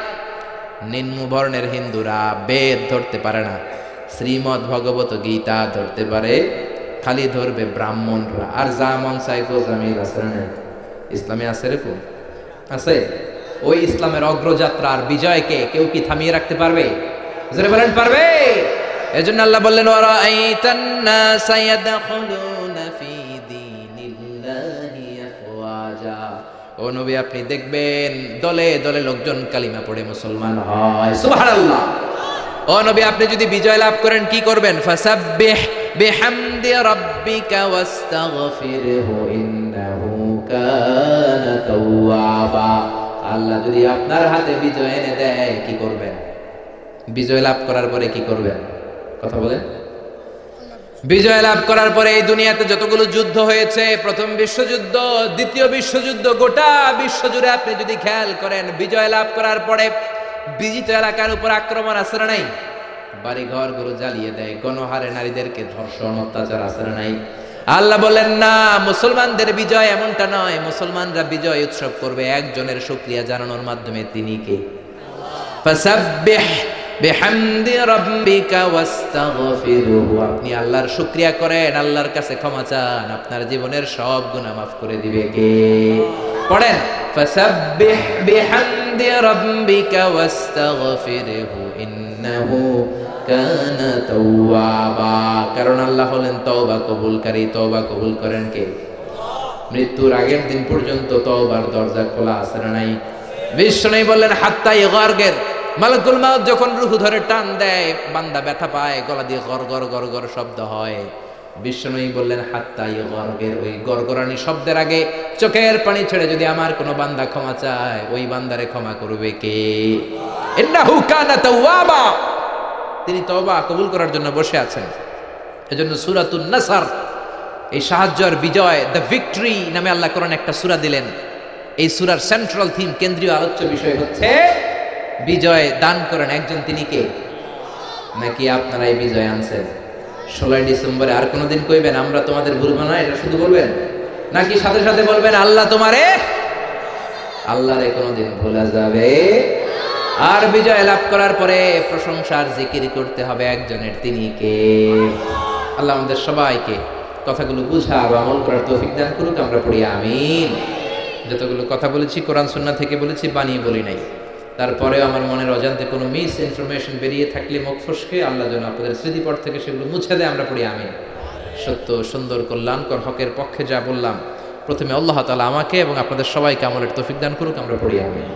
নিম্ন বর্ণের হিন্দুরা বেদ ধরতে পারে না, শ্রীমদ ভগবত গীতা ধরতে পারে, খালি ধরবে ব্রাহ্মণরা। আর যা মন চাই গোজামিল আছে না নাই? ইসলামে আছে এরকম? আছে? ওই ইসলামের অগ্রযাত্রা আর বিজয়কে কেউ কি থামিয়ে রাখতে পারবে? জোরে বলেন পারবে? এজন্য আল্লাহ বললেন, ওয়ারাআইতান নাসা ইয়াদখুলুনা ফি দীনিল্লাহি আফওয়াজা। ও নবী, আপনি দেখবেন দলে দলে লোকজন কালিমা পড়ে মুসলমান হয়। সুবহানাল্লাহ। ও নবী, আপনি যদি বিজয় লাভ করেন কি করবেন? ফাসাব্বিহ বিহামদি রাব্বিকা ওয়াস্তাগফিরহু ইন্নাহু কানা তাওয়াবা। আল্লাহ যদি আপনার হাতে বিজয় এনে দেয় কি করবেন? বিজয় লাভ করার পরে কি করবেন? কথা বলেন। বিজয় লাভ করার পরে এই দুনিয়াতে যতগুলো যুদ্ধ হয়েছে, প্রথম বিশ্বযুদ্ধ, দ্বিতীয় বিশ্বযুদ্ধ, গোটা বিশ্ব জুড়ে আপনি যদি খেয়াল করেন, বিজয় লাভ করার পরে বিজিত এলাকার উপর আক্রমণ আছে না নাই? বাড়ি ঘর গুলো জ্বালিয়ে দেয়, গণহারে নারীদেরকে ধর্ষণ, অত্যাচার আছে না নাই? আল্লাহ বলেন না, মুসলমানদের বিজয় এমনটা নয়। মুসলমানরা বিজয় উৎসব করবে একজনের শুকরিয়া জানানোর মাধ্যমে, তিনি কে? ফাসাব্বিহ বিহামদি রাব্বিকা ওয়াস্তাগফিরহু। আপনি আল্লাহর শুকরিয়া করেন, আল্লাহর কাছে ক্ষমা চান, আপনার জীবনের সব গুনাহ মাফ করে দিবে কে? পড়েন, ফাসাব্বিহ বিহামদি রাব্বিকা ওয়াস্তাগফিরহু ইন্নাহু কানা তাওয়াবা। কারণ আল্লাহ হলেন তওবা কবুলকারী। তওবা কবুল করেন কে? মৃত্যুর আগের দিন পর্যন্ত তওবার দরজা খোলা আছে না নাই? বিষ্ণু বললেন, হাত্তা ইগারগের, মালাকুল মাউত যখন রূহ ধরে টান দেয়, বান্দা ব্যথা পায়, গলা দিয়ে গর গর গর গর শব্দ হয়। বিষ্ণু বললেন, হাত্তা ইগারগের, ওই গরগরানি শব্দের আগে চোখের পানি ছেড়ে যদি আমার কোনো বান্দা ক্ষমা চায়, ওই বান্দারে ক্ষমা করবে কে? ইন্নাহু কানা তাওয়াবা। তিনি তওবা কবুল করার জন্য বসে আছেন। এজন্য সূরাতুন নাসর, এই সাহায্য আর বিজয়, দ্য ভিক্টরি নামে আল্লাহ কোরআনে একটা সূরা দিলেন। এই সূরার সেন্ট্রাল থিম, কেন্দ্রীয় আলোচ্য বিষয় হচ্ছে বিজয় দান করেন একজন, তিনি কে? নাকি আপনারা এই বিজয় আনছেন? 16 ডিসেম্বরে আর কোনদিন কইবেন আমরা তোমাদের ভুলবো না, এটা শুধু বলবেন? নাকি সাথে সাথে বলবেন আল্লাহ তোমারে? আল্লাহরে কোনদিন ভোলা যাবে? আর বিজয় লাভ করার পরে প্রশংসার জিকির করতে হবে একজনের, তিনি কে? আল্লাহ আমাদের সবাইকে কথাগুলো বুঝা আর আমল করার তৌফিক দান করুক। আমরা পড়ি আমিন। যতগুলো কথা বলেছি কোরআন সুন্নাহ থেকে বলেছি, বানিয়ে বলি নাই। তারপরেও আমার মনের অজান্তে কোনো মিস ইনফরমেশন বেরিয়ে থাকলে মুখ ফসকে আল্লাহ যেন আপনাদের স্মৃতিপট থেকে সেগুলো মুছে দেয়। আমরা পড়ি আমিন। সত্য, সুন্দর, কল্যাণকর, হকের পক্ষে যা বললাম, প্রথমে আল্লাহ তাআলা আমাকে এবং আপনাদের সবাইকে আমলের তৌফিক দান করুক। আমরা পড়ি আমিন।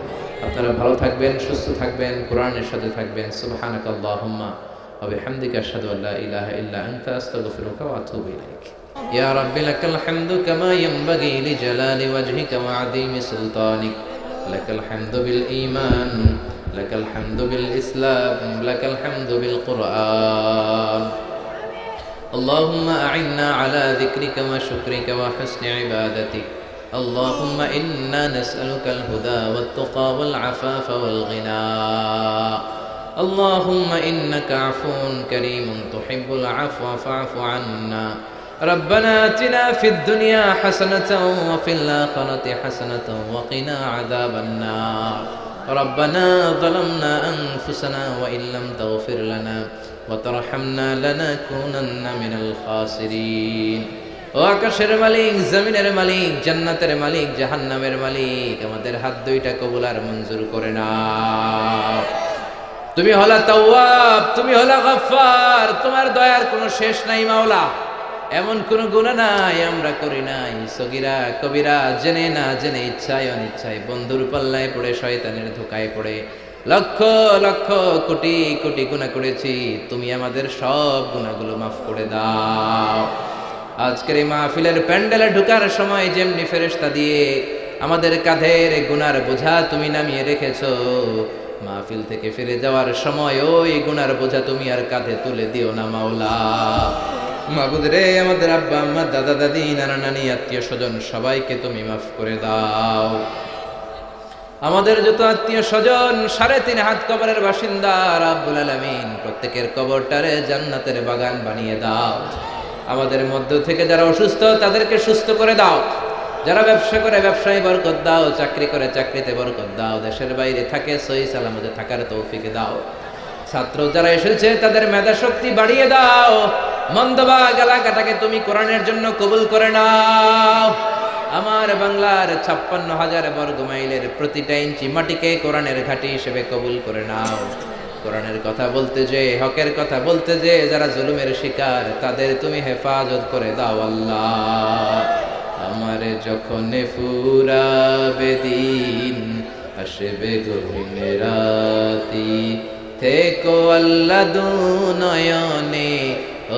আপনারা ভালো থাকবেন, সুস্থ থাকবেন, কোরআনের সাথে থাকবেন। সুবহানাকাল্লাহুম্মা ওয়া বিহামদিকা আশহাদু আল্লা ইলাহা ইল্লা আনতা আস্তাগফিরুকা ওয়া আতুবু ইলাইক। ইয়া রাব্বি লাকাল হামদু কামা ইয়ানবাগি লিজালালি ওয়াজহিকা ওয়া আযীমি সুলতানিক। লাকাল হামদু বিল ঈমান, লাকাল হামদু বিল ইসলাম, লাকাল হামদু বিল কুরআন। اللهم أعنا على ذكرك وشكرك وحسن عبادتك. اللهم إنا نسألك الهدى والتقى والعفاف والغنى. اللهم إنك عفو كريم تحب العفو فاعف عنا. ربنا آتنا في الدنيا حسنة وفي الآخرة حسنة وقنا عذاب النار. ربنا ظلمنا أنفسنا وإن لم تغفر لنا وترحمنا لنكونن من الخاسرين. ও আকাশের মালিক, জমিনের মালিক, জান্নাতের মালিক, জাহান্নামের মালিক, আমাদের হাত দুইটা কবুল আর মঞ্জুর করে নাও। তুমি হলা তাওয়াব, তুমি হলা গফফার, তোমার দয়ার কোনো শেষ নাই মাওলা। এমন কোনো গুনাহ নাই আমরা করি নাই, সগীরা কবিরা, জেনে না জেনে, ইচ্ছায় অনিচ্ছায়, বন্ধুর পাল্লায় পড়ে, শয়তানের ধোকায় পড়ে লক্ষ লক্ষ কোটি কোটি গুনাহ করেছি। তুমি আমাদের সব গুনাহগুলো মাফ করে দাও। আজকের এই মাহফিলের প্যান্ডেলে ঢোকার সময় যেমনি ফেরেশতা দিয়ে আমাদের কাঁধের গুনার বোঝা তুমি নামিয়ে রেখেছো, মাহফিল থেকে ফিরে যাওয়ার সময় ওই গুনার বোঝা তুমি আর কাঁধে তুলে দিও না মাওলা। মাবুদ রে, আমাদের আব্বা আম্মা, দাদা দাদি, নানা নানি, আত্মীয় স্বজন সবাইকে তুমি মাফ করে দাও। আমাদের যত আত্মীয় স্বজন 3.5 হাত কবরের বাসিন্দা, রাব্বুল আলামিন প্রত্যেকের কবরটারে জান্নাতের বাগান বানিয়ে দাও। আমাদের মধ্য থেকে যারা অসুস্থ তাদেরকে সুস্থ করে দাও। যারা ব্যবসা করে ব্যবসায় বরকত দাও, চাকরি করে চাকরিতে বরকত দাও, দেশের বাইরে থাকে সহি সালামতে থাকার তৌফিক দাও। ছাত্র যারা এসেছে তাদের মেধা শক্তি বাড়িয়ে দাও। মন্দবা এলাকাটাকে তুমি কোরআনের জন্য কবুল করে নাও। আমার বাংলার 56,000 বর্গ মাইলের প্রতিটা ইঞ্চি মাটিকে কোরআনের ঘাঁটি হিসেবে কবুল করে নাও। কোরআনের কথা বলতে যে, হকের কথা বলতে যে যারা জুলুমের শিকার, তাদের তুমি হেফাজত করে দাও আল্লাহ। আমার যখন ফুরাবে দিন, আসবে গহীন রাতি, থেকো আল্লাহ দুনয়নে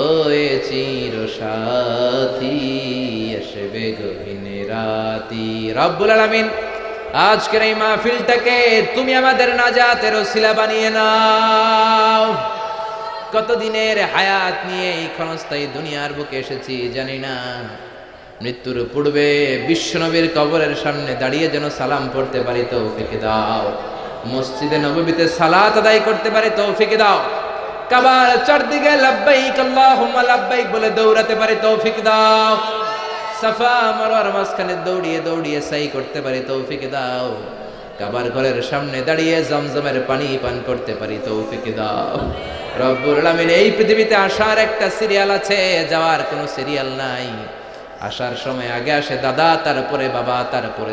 ওয়ে চির সাথী, আসবে গহীন রাতি। রব্বুল আলামিন আজকের এই মাহফিলটাকে তুমি আমাদের নাজাতের ওসিলা বানিয়ে নাও। কতদিনের হায়াত নিয়ে এই ক্ষণস্থায়ী দুনিয়ার বুকে এসেছি জানি না। মৃত্যুর পূর্বে বিশ্বনবীর কবরের সামনে দাঁড়িয়ে যেন সালাম পড়তে পারি তৌফিক দাও। মসজিদে নববীতে সালাত আদায় করতে পারি তৌফিক দাও। কাবার চারদিকে লাব্বাইক আল্লাহুম্মা লাব্বাইক বলে দৌড়াতে পারি তৌফিক দাও। সাফা মারওয়ার মাঝখানে দৌড়িয়ে দৌড়িয়ে সাই করতে পারি তৌফিক দাও। কাবার ঘরের সামনে দাঁড়িয়ে জমজমের পানি পান করতে পারি তৌফিক দাও। রব্বুল আলামিন এই পৃথিবীতে আসার একটা সিরিয়াল আছে, যাওয়ার কোনো সিরিয়াল নাই। আসার সময় আগে আসে দাদা, তারপরে বাবা, তারপরে